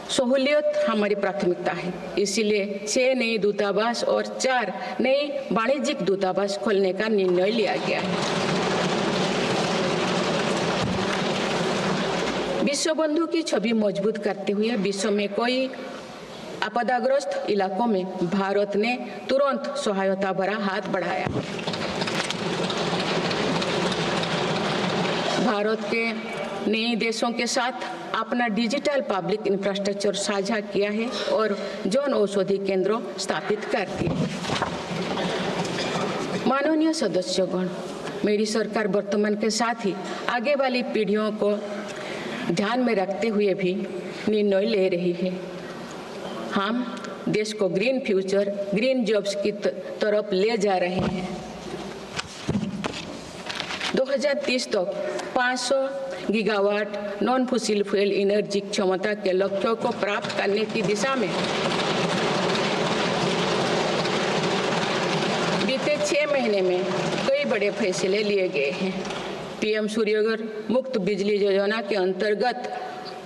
सहूलियत हमारी प्राथमिकता है। इसीलिए 6 नए दूतावास और 4 नए वाणिज्यिक दूतावास खोलने का निर्णय लिया गया है। विश्व बंधु की छवि मजबूत करते हुए विश्व में कोई आपदाग्रस्त इलाकों में भारत ने तुरंत सहायता भरा हाथ बढ़ाया। भारत के नए देशों के साथ अपना डिजिटल पब्लिक इंफ्रास्ट्रक्चर साझा किया है और जन औषधि केंद्रों स्थापित कर दिए। माननीय सदस्यगण, मेरी सरकार वर्तमान के साथ ही आगे वाली पीढ़ियों को ध्यान में रखते हुए भी निर्णय ले रही है। हम देश को ग्रीन फ्यूचर, ग्रीन जॉब्स की तरफ ले जा रहे हैं। 2030 तक 500 gigawatt non fossil fuel energy क्षमता के लक्ष्यों को प्राप्त करने की दिशा में बीते 6 महीने में कई बड़े फैसले लिए गए हैं। पीएम सूर्यघर मुफ्त बिजली योजना के अंतर्गत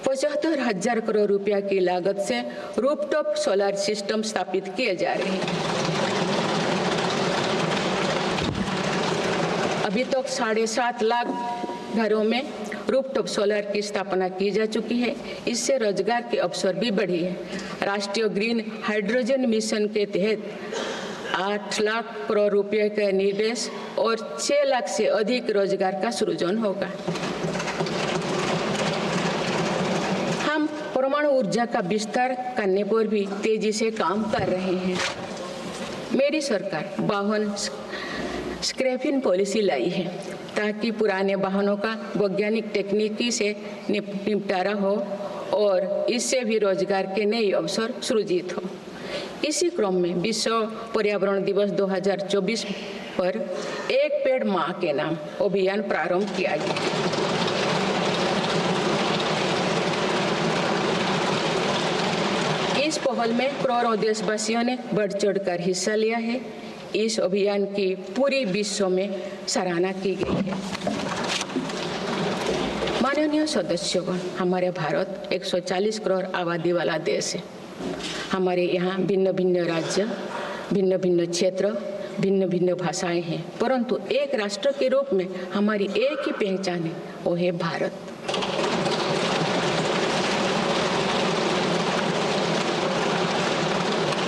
75,000 करोड़ रुपया की लागत से रूफटॉप सोलर सिस्टम स्थापित किए जा रहे हैं। अभी तक 7.5 लाख घरों में रूफटॉप सोलर की स्थापना की जा चुकी है। इससे रोजगार के अवसर भी बढ़ी है। राष्ट्रीय ग्रीन हाइड्रोजन मिशन के तहत 8 लाख करोड़ रुपए का निवेश और 6 लाख से अधिक रोजगार का सृजन होगा। हम परमाणु ऊर्जा का विस्तार करने पर भी तेजी से काम कर रहे हैं। मेरी सरकार वाहन स्क्रैपिंग पॉलिसी लाई है ताकि पुराने वाहनों का वैज्ञानिक तकनीकी से निपटारा हो और इससे भी रोजगार के नए अवसर सृजित हो। इसी क्रम में विश्व पर्यावरण दिवस 2024 पर एक पेड़ मां के नाम अभियान प्रारंभ किया गया। इस पहल में करोड़ों देशवासियों ने बढ़ चढ़कर हिस्सा लिया है। इस अभियान की पूरी विश्व में सराहना की गई है। माननीय सदस्यगण, हमारे भारत 140 करोड़ आबादी वाला देश है। हमारे यहाँ भिन्न भिन्न राज्य, भिन्न भिन्न क्षेत्र, भिन्न भिन्न भाषाएं हैं, परंतु एक राष्ट्र के रूप में हमारी एक ही पहचान है, वो है भारत।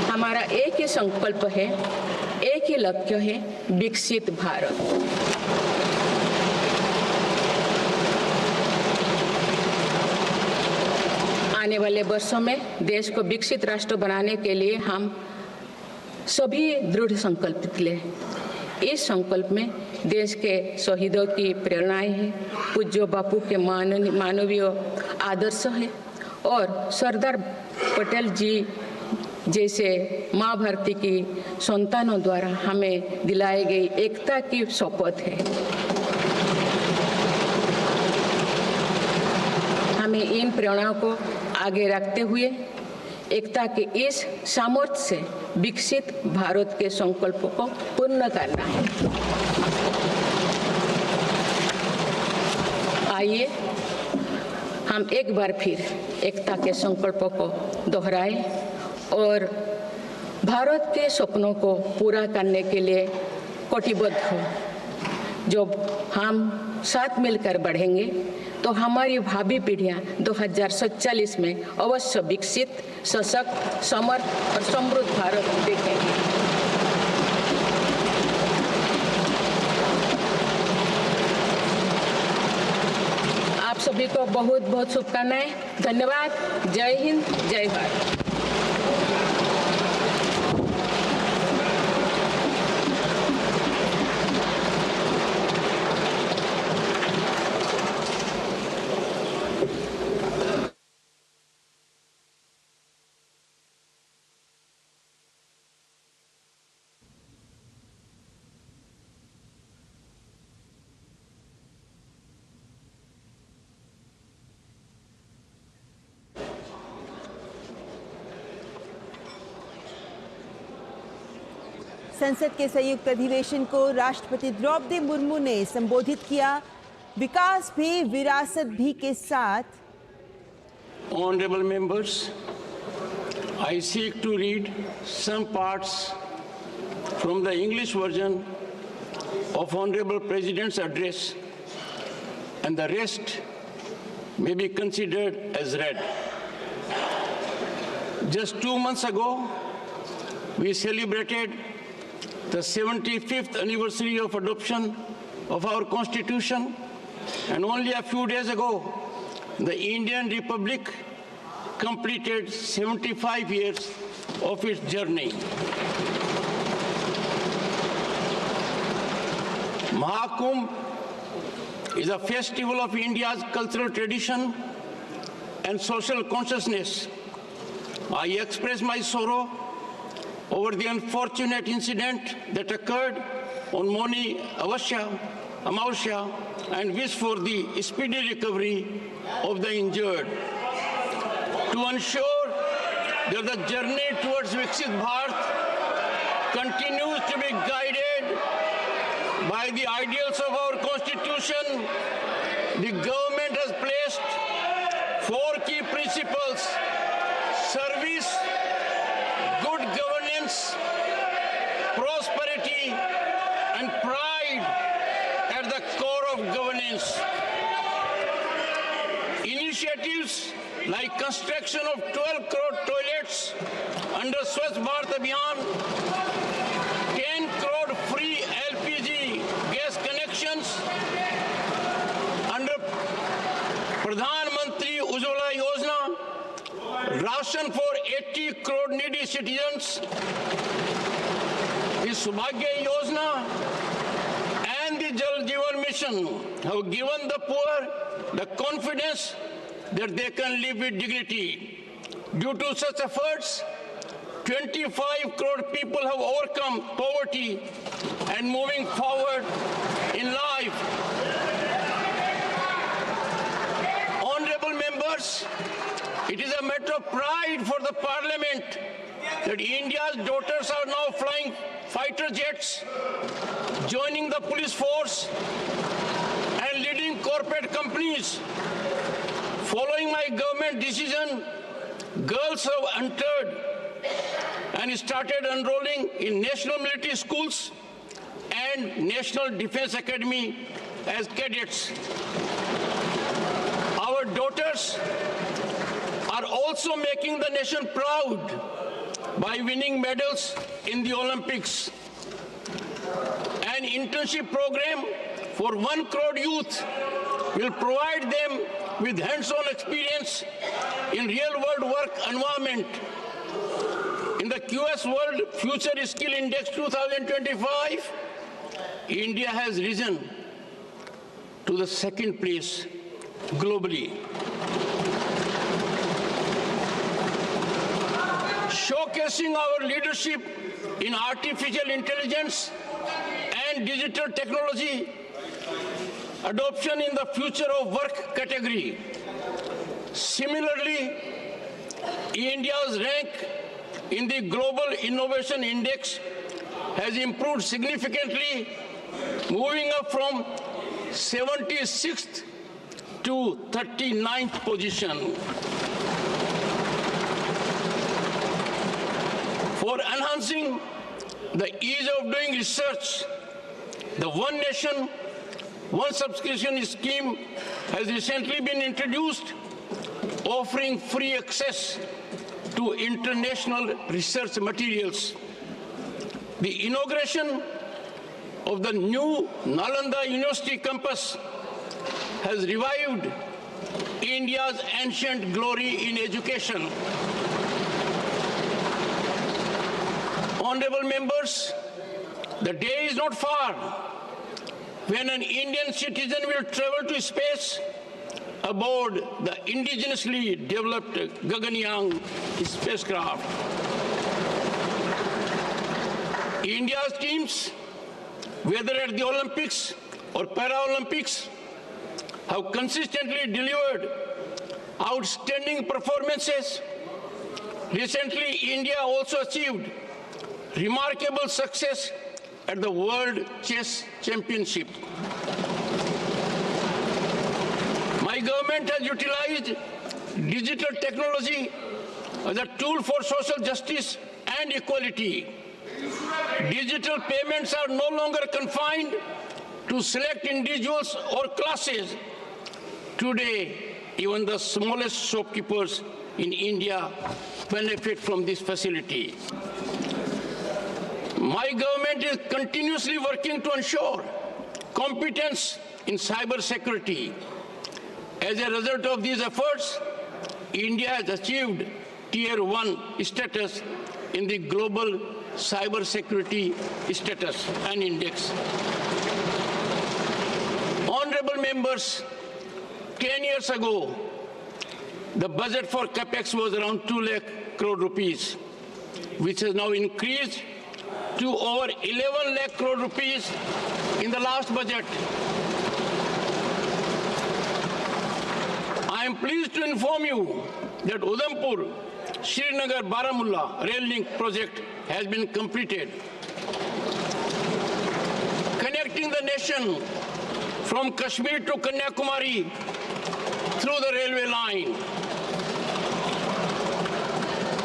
हमारा एक ही संकल्प है, एक ही लक्ष्य है, विकसित भारत। आने वाले वर्षों में देश को विकसित राष्ट्र बनाने के लिए हम सभी दृढ़ संकल्पित ले। इस संकल्प में देश के शहीदों की प्रेरणाएं हैं, पूज्य बापू के मानवीय आदर्श है और सरदार पटेल जी जैसे माँ भारती की संतानों द्वारा हमें दिलाई गई एकता की शपथ है। हमें इन प्रेरणाओं को आगे रखते हुए एकता के इस सामर्थ्य से विकसित भारत के संकल्पों को पूर्ण करना है। आइए हम एक बार फिर एकता के संकल्पों को दोहराएं और भारत के सपनों को पूरा करने के लिए कटिबद्ध हो। जब हम साथ मिलकर बढ़ेंगे तो हमारी भावी पीढ़ियां 2047 में अवश्य विकसित, सशक्त, समर्थ और समृद्ध भारत देखेंगे। आप सभी को बहुत बहुत शुभकामनाएं। धन्यवाद। जय हिंद, जय भारत। संसद के संयुक्त अधिवेशन को राष्ट्रपति द्रौपदी मुर्मू ने संबोधित किया। विकास भी विरासत भी के साथ Honorable members, I seek to read some parts from the English version of Honorable President's address, and the rest may be considered as read. Just 2 months ago, we celebrated the 75th anniversary of adoption of our Constitution, and only a few days ago, the Indian Republic completed 75 years of its journey. Mahakumbh is a festival of India's cultural tradition and social consciousness. I express my sorrow over the unfortunate incident that occurred on Moni Amavasya, and wish for the speedy recovery of the injured. To ensure that the journey towards Viksit Bharat continues to be guided by the ideals of our Constitution, the government has placed 4 key principles: service, good governance, prosperity, and pride at the core of governance. Initiatives like construction of 12 crore toilets under Swachh Bharat Abhiyan, 10 crore free LPG gas connections under Pradhan Mantri Ujjwala Yojana, ration for 80 crore needy citizens, the Subhagya Yojana, and the Jal Jeevan Mission have given the poor the confidence that they can live with dignity. Due to such efforts, 25 crore people have overcome poverty and moving forward in life. Honorable members, it is a matter of pride for the Parliament that India's daughters are now flying fighter jets, joining the police force, and leading corporate companies. Following my government decision, girls have entered and started enrolling in national military schools and National Defense Academy as cadets. Our daughters are also making the nation proud by winning medals in the Olympics. An internship program for 1 crore youth will provide them with hands-on experience in real-world work environment. In the QS World Future Skill Index 2025, India has risen to the 2nd place globally. Showcasing our leadership in artificial intelligence and digital technology, adoption in the future of work category. Similarly, India's rank in the Global Innovation Index has improved significantly, moving up from 76th to 39th position. For enhancing the ease of doing research, the One Nation, One Subscription scheme has recently been introduced, offering free access to international research materials. The inauguration of the new Nalanda University campus has revived India's ancient glory in education. Honorable members, the day is not far when an Indian citizen will travel to space aboard the indigenously developed Gaganyaan spacecraft. India's teams, whether at the Olympics or Paralympics, have consistently delivered outstanding performances. Recently, India also achieved remarkable success at the World Chess Championship. My government has utilized digital technology as a tool for social justice and equality. Digital payments are no longer confined to select individuals or classes. Today, even the smallest shopkeepers in India benefit from this facility. My government is continuously working to ensure competence in cyber security. As a result of these efforts, India has achieved Tier 1 status in the Global Cyber Security Status and Index. Honorable members, 10 years ago, the budget for CAPEX was around 2 lakh crore rupees, which has now increased to over 11 lakh crore rupees in the last budget. I am pleased to inform you that Udhampur, Srinagar, Baramulla rail link project has been completed, connecting the nation from Kashmir to Kanyakumari through the railway line.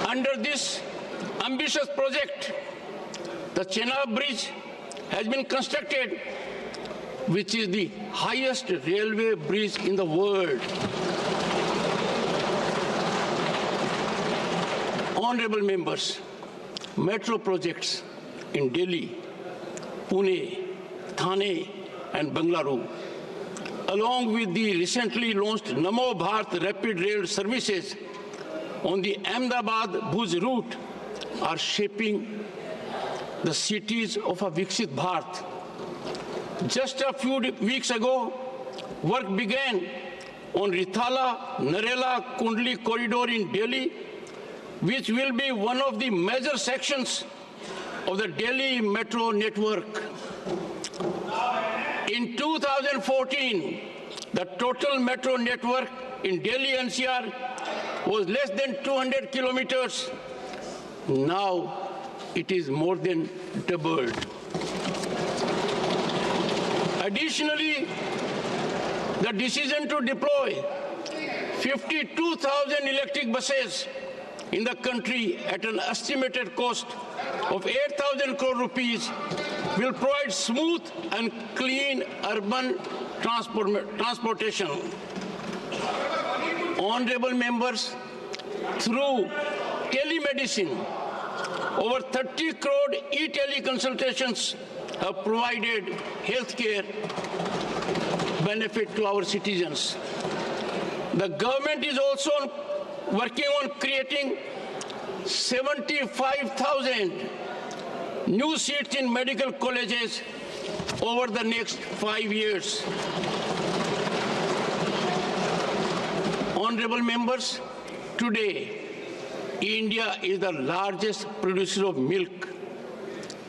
Under this ambitious project, the Chenab Bridge has been constructed, which is the highest railway bridge in the world. Honorable members, metro projects in Delhi, Pune, Thane, and Bengaluru, along with the recently launched Namo Bharat rapid rail services on the Ahmedabad-Bhuj route, are shaping the cities of a Viksit Bharat. Just a few weeks ago, work began on Rithala-Narela-Kundli corridor in Delhi, which will be one of the major sections of the Delhi metro network. In 2014, the total metro network in Delhi NCR was less than 200 kilometers. Now it is more than doubled. Additionally, the decision to deploy 52,000 electric buses in the country at an estimated cost of 8,000 crore rupees will provide smooth and clean urban transportation. Honorable members, through telemedicine, over 30 crore e-teleconsultations have provided healthcare benefit to our citizens. The government is also working on creating 75,000 new seats in medical colleges over the next 5 years. Honorable members, today, India is the largest producer of milk,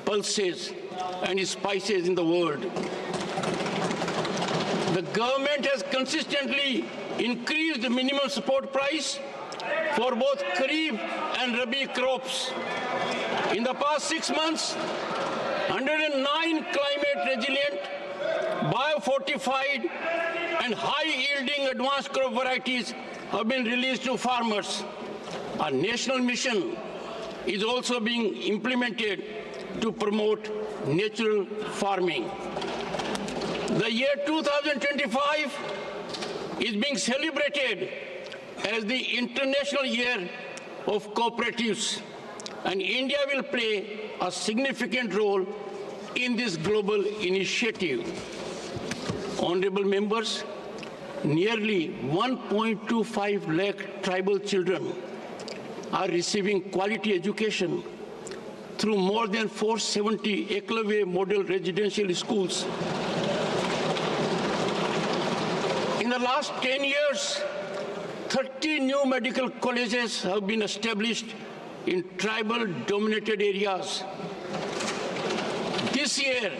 pulses, and spices in the world. The government has consistently increased the minimum support price for both Kharif and Rabi crops. In the past 6 months, 109 climate-resilient, biofortified, and high-yielding advanced crop varieties have been released to farmers. A national mission is also being implemented to promote natural farming. The year 2025 is being celebrated as the International Year of Cooperatives, and India will play a significant role in this global initiative. Honorable members, nearly 1.25 lakh tribal children are receiving quality education through more than 470 Eklavya model residential schools. In the last 10 years, 30 new medical colleges have been established in tribal-dominated areas. This year,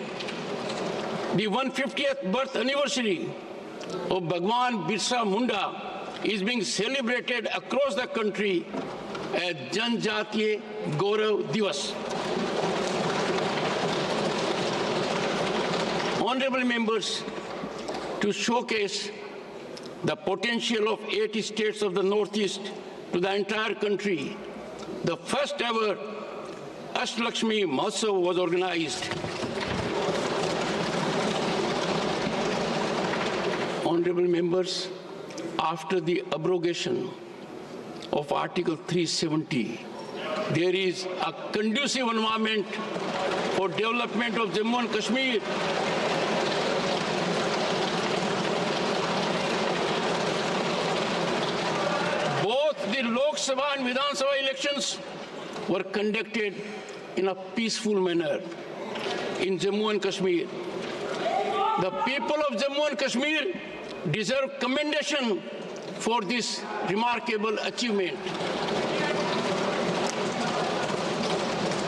the 150th birth anniversary of Bhagwan Birsa Munda is being celebrated across the country as Janjatiya Gaurav Divas. Honorable members, to showcase the potential of 8 states of the Northeast to the entire country, the first ever Ashtalakshmi Mahotsav was organized. Honorable members, after the abrogation of Article 370, there is a conducive environment for development of Jammu and Kashmir. Both the Lok Sabha and Vidhan Sabha elections were conducted in a peaceful manner in Jammu and Kashmir. The people of Jammu and Kashmir deserve commendation for this remarkable achievement.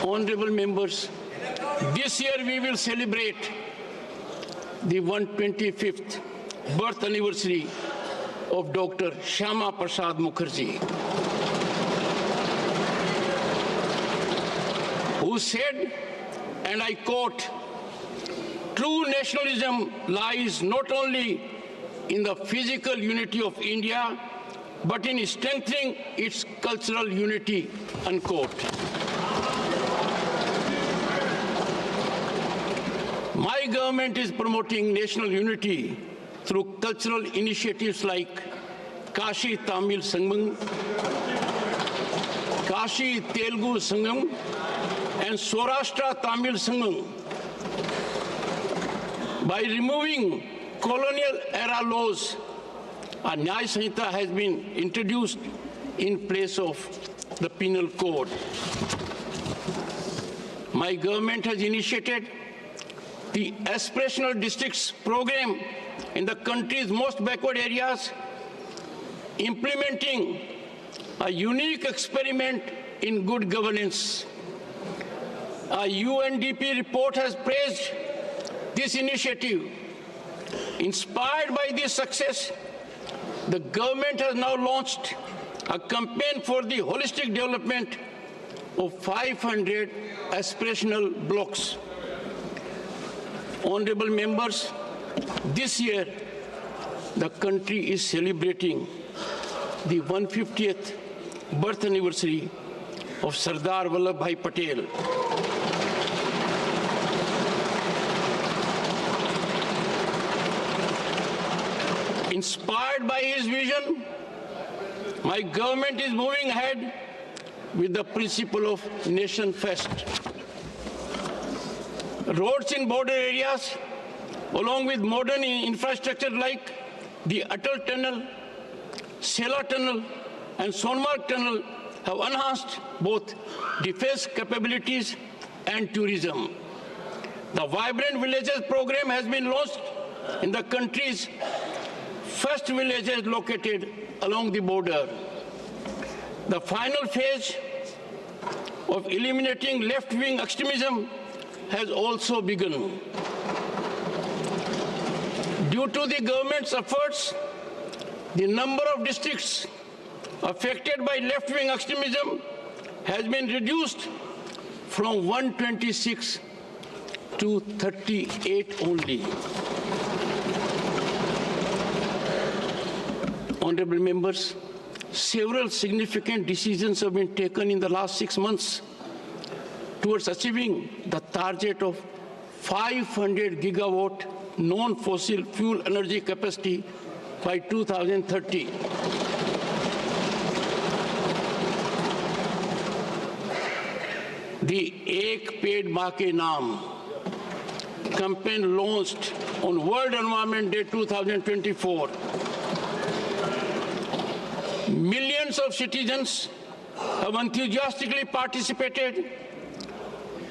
Honorable members, this year we will celebrate the 125th birth anniversary of Dr. Shyama Prasad Mukherjee, who said, and I quote, "True nationalism lies not only in the physical unity of India, but in strengthening its cultural unity," unquote. My government is promoting national unity through cultural initiatives like Kashi Tamil Sangam, Kashi Telugu Sangam, and Saurashtra Tamil Sangam. By removing colonial era laws, a Nyaya Sanhita has been introduced in place of the penal code. My government has initiated the Aspirational Districts program in the country's most backward areas, implementing a unique experiment in good governance. A UNDP report has praised this initiative. Inspired by this success, the government has now launched a campaign for the holistic development of 500 aspirational blocks. Honorable members, this year the country is celebrating the 150th birth anniversary of Sardar Vallabhbhai Patel. Inspired by his vision, my government is moving ahead with the principle of Nation First. Roads in border areas, along with modern infrastructure like the Atal Tunnel, Sela Tunnel, and Sonmarg Tunnel, have enhanced both defense capabilities and tourism. The Vibrant Villages program has been launched in the country's first villages located along the border. The final phase of eliminating left-wing extremism has also begun. Due to the government's efforts, the number of districts affected by left-wing extremism has been reduced from 126 to 38 only. Honorable members, several significant decisions have been taken in the last 6 months towards achieving the target of 500 gigawatt non-fossil fuel energy capacity by 2030. The Ek Ped Maa Ke Naam campaign launched on World Environment Day 2024. Millions of citizens have enthusiastically participated,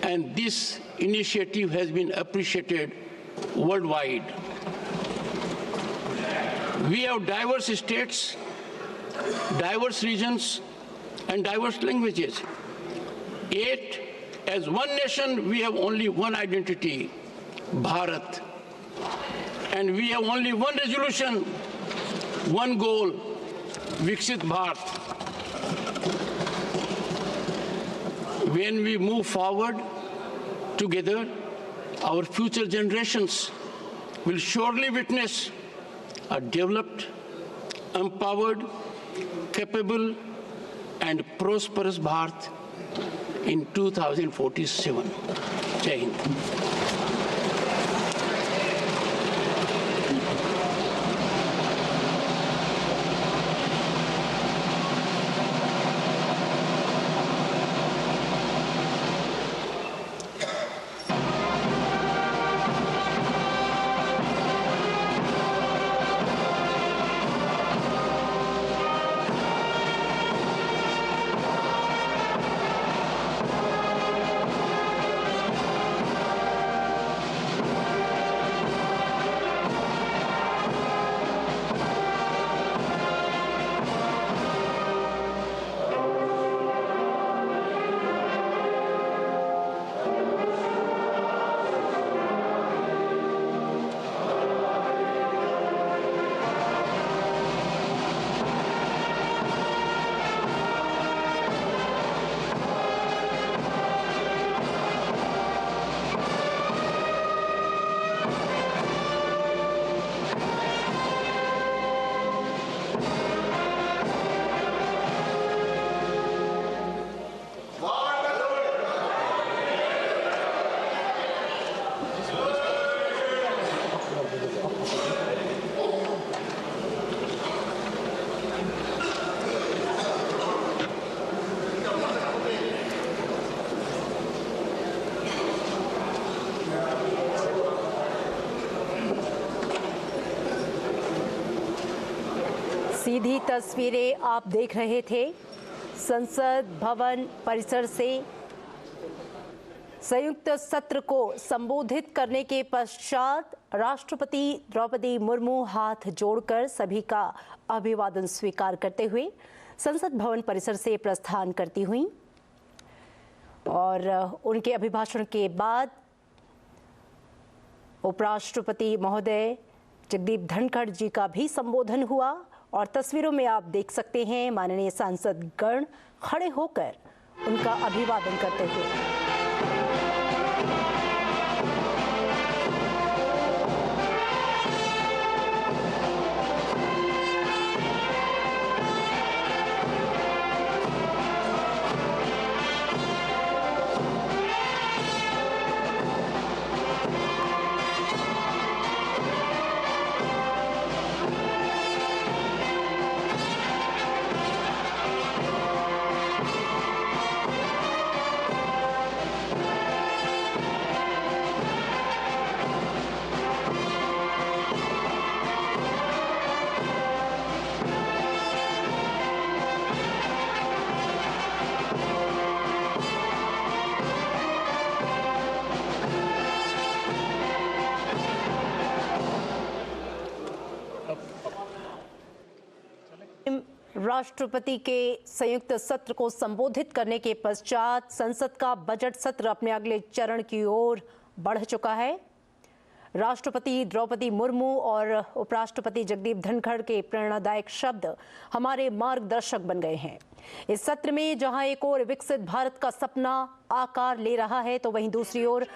and this initiative has been appreciated worldwide. We have diverse states, diverse regions, and diverse languages. Yet, as one nation, we have only one identity, Bharat. And we have only one resolution, one goal, Viksit Bharat. When we move forward together, our future generations will surely witness a developed, empowered, capable, and prosperous Bharat in 2047. Jai Hind. सीधी तस्वीरें आप देख रहे थे संसद भवन परिसर से संयुक्त सत्र को संबोधित करने के पश्चात राष्ट्रपति द्रौपदी मुर्मू हाथ जोड़कर सभी का अभिवादन स्वीकार करते हुए संसद भवन परिसर से प्रस्थान करती हुई और उनके अभिभाषण के बाद उपराष्ट्रपति महोदय जगदीप धनखड़ जी का भी संबोधन हुआ और तस्वीरों में आप देख सकते हैं माननीय सांसद गण खड़े होकर उनका अभिवादन करते हुए। राष्ट्रपति के संयुक्त सत्र को संबोधित करने के पश्चात संसद का बजट सत्र अपने अगले चरण की ओर बढ़ चुका है। राष्ट्रपति द्रौपदी मुर्मू और उपराष्ट्रपति जगदीप धनखड़ के प्रेरणादायक शब्द हमारे मार्गदर्शक बन गए हैं। इस सत्र में जहां एक ओर विकसित भारत का सपना आकार ले रहा है तो वहीं दूसरी ओर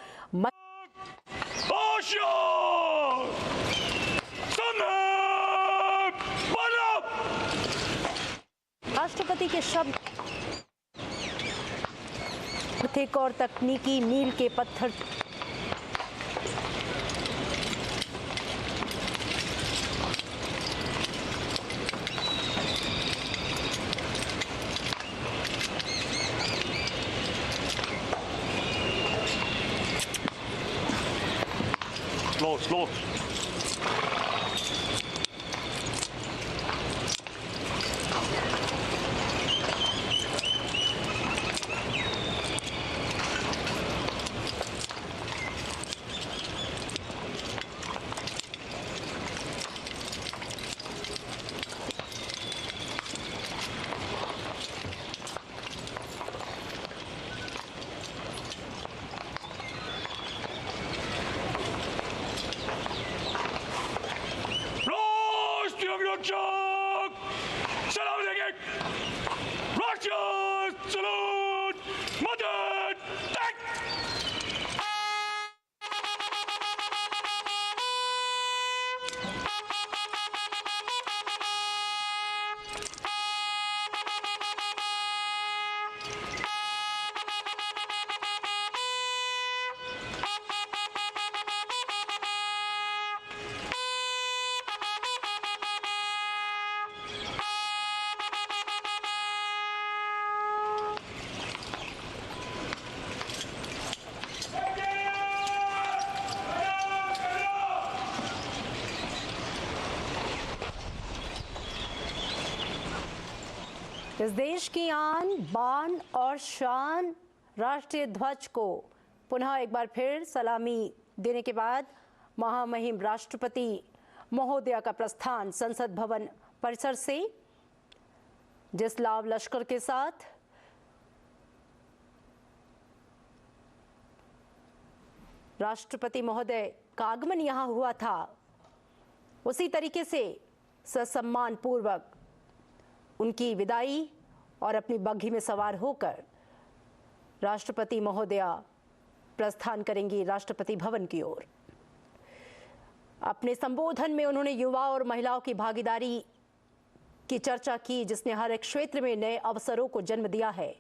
राष्ट्रपति के शब्द आर्थिक और तकनीकी मील के पत्थर slow. इस देश की आन बान और शान राष्ट्रीय ध्वज को पुनः एक बार फिर सलामी देने के बाद महामहिम राष्ट्रपति महोदया का प्रस्थान संसद भवन परिसर से, जिस लाव लश्कर के साथ राष्ट्रपति महोदय का आगमन यहां हुआ था, उसी तरीके से ससम्मान पूर्वक उनकी विदाई और अपनी बग्घी में सवार होकर राष्ट्रपति महोदया प्रस्थान करेंगी राष्ट्रपति भवन की ओर। अपने संबोधन में उन्होंने युवा और महिलाओं की भागीदारी की चर्चा की, जिसने हर एक क्षेत्र में नए अवसरों को जन्म दिया है।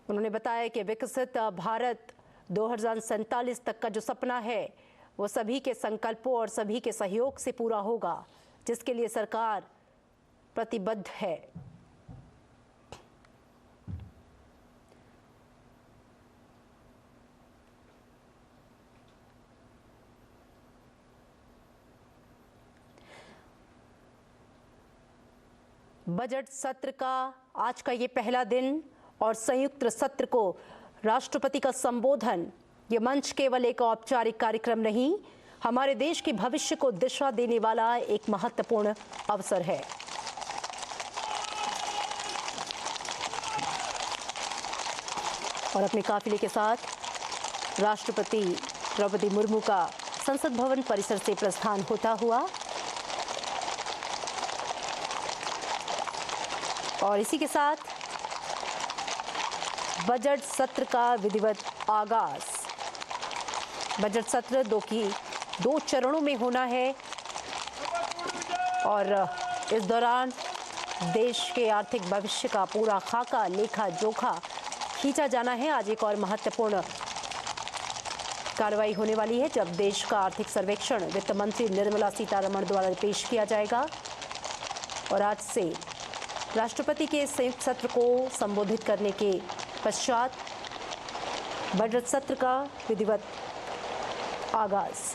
उन्होंने बताया कि विकसित भारत 2047 तक का जो सपना है वो सभी के संकल्पों और सभी के सहयोग से पूरा होगा, जिसके लिए सरकार प्रतिबद्ध है। बजट सत्र का आज का ये पहला दिन और संयुक्त सत्र को राष्ट्रपति का संबोधन, ये मंच केवल एक औपचारिक कार्यक्रम नहीं, हमारे देश के भविष्य को दिशा देने वाला एक महत्वपूर्ण अवसर है। और अपने काफिले के साथ राष्ट्रपति द्रौपदी मुर्मू का संसद भवन परिसर से प्रस्थान होता हुआ और इसी के साथ बजट सत्र का विधिवत आगाज। बजट सत्र दो चरणों में होना है और इस दौरान देश के आर्थिक भविष्य का पूरा खाका लेखा जोखा खींचा जाना है। आज एक और महत्वपूर्ण कार्रवाई होने वाली है जब देश का आर्थिक सर्वेक्षण वित्त मंत्री निर्मला सीतारमण द्वारा पेश किया जाएगा और आज से राष्ट्रपति के संयुक्त सत्र को संबोधित करने के पश्चात बजट सत्र का विधिवत आगाज।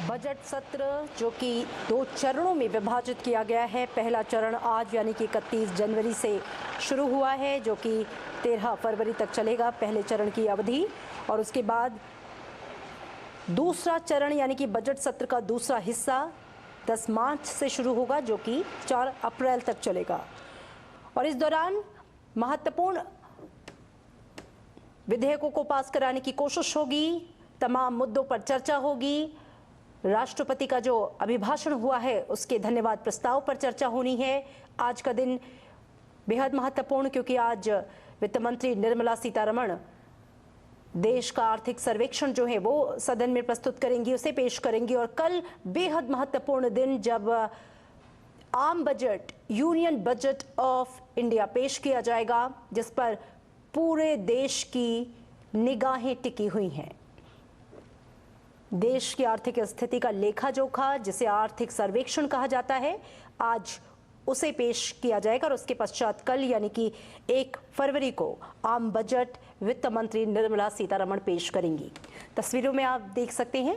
बजट सत्र जो कि 2 चरणों में विभाजित किया गया है। पहला चरण आज यानी कि 31 जनवरी से शुरू हुआ है, जो कि 13 फरवरी तक चलेगा पहले चरण की अवधि, और उसके बाद दूसरा चरण यानी कि बजट सत्र का दूसरा हिस्सा 10 मार्च से शुरू होगा, जो कि 4 अप्रैल तक चलेगा। और इस दौरान महत्वपूर्ण विधेयकों को पास कराने की कोशिश होगी, तमाम मुद्दों पर चर्चा होगी। राष्ट्रपति का जो अभिभाषण हुआ है उसके धन्यवाद प्रस्ताव पर चर्चा होनी है। आज का दिन बेहद महत्वपूर्ण, क्योंकि आज वित्त मंत्री निर्मला सीतारमण देश का आर्थिक सर्वेक्षण जो है वो सदन में प्रस्तुत करेंगी, उसे पेश करेंगी। और कल बेहद महत्वपूर्ण दिन जब आम budget, union budget of India पेश किया जाएगा, जिस पर पूरे देश की निगाहें टिकी हुई हैं। देश की आर्थिक स्थिति का लेखा जोखा, जिसे आर्थिक सर्वेक्षण कहा जाता है, आज उसे पेश किया जाएगा और उसके पश्चात कल यानी कि 1 फरवरी को आम बजट वित्त मंत्री निर्मला सीतारमण पेश करेंगी। तस्वीरों में आप देख सकते हैं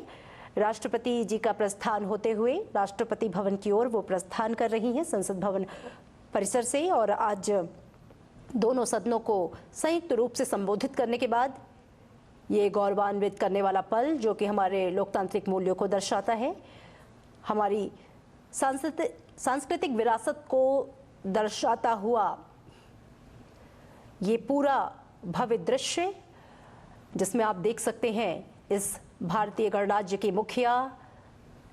राष्ट्रपति जी का प्रस्थान होते हुए राष्ट्रपति भवन की ओर वो प्रस्थान कर रही हैं संसद भवन परिसर से। और आज दोनों सदनों को संयुक्त रूप से संबोधित करने के बाद ये गौरवान्वित करने वाला पल, जो कि हमारे लोकतांत्रिक मूल्यों को दर्शाता है, हमारी सांस्कृतिक विरासत को दर्शाता हुआ ये पूरा भव्य दृश्य, जिसमें आप देख सकते हैं इस भारतीय गणराज्य की मुखिया,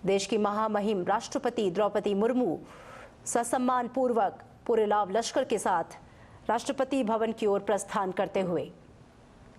देश की महामहिम राष्ट्रपति द्रौपदी मुर्मू ससम्मान पूर्वक पूरे लाव लश्कर के साथ राष्ट्रपति भवन की ओर प्रस्थान करते हुए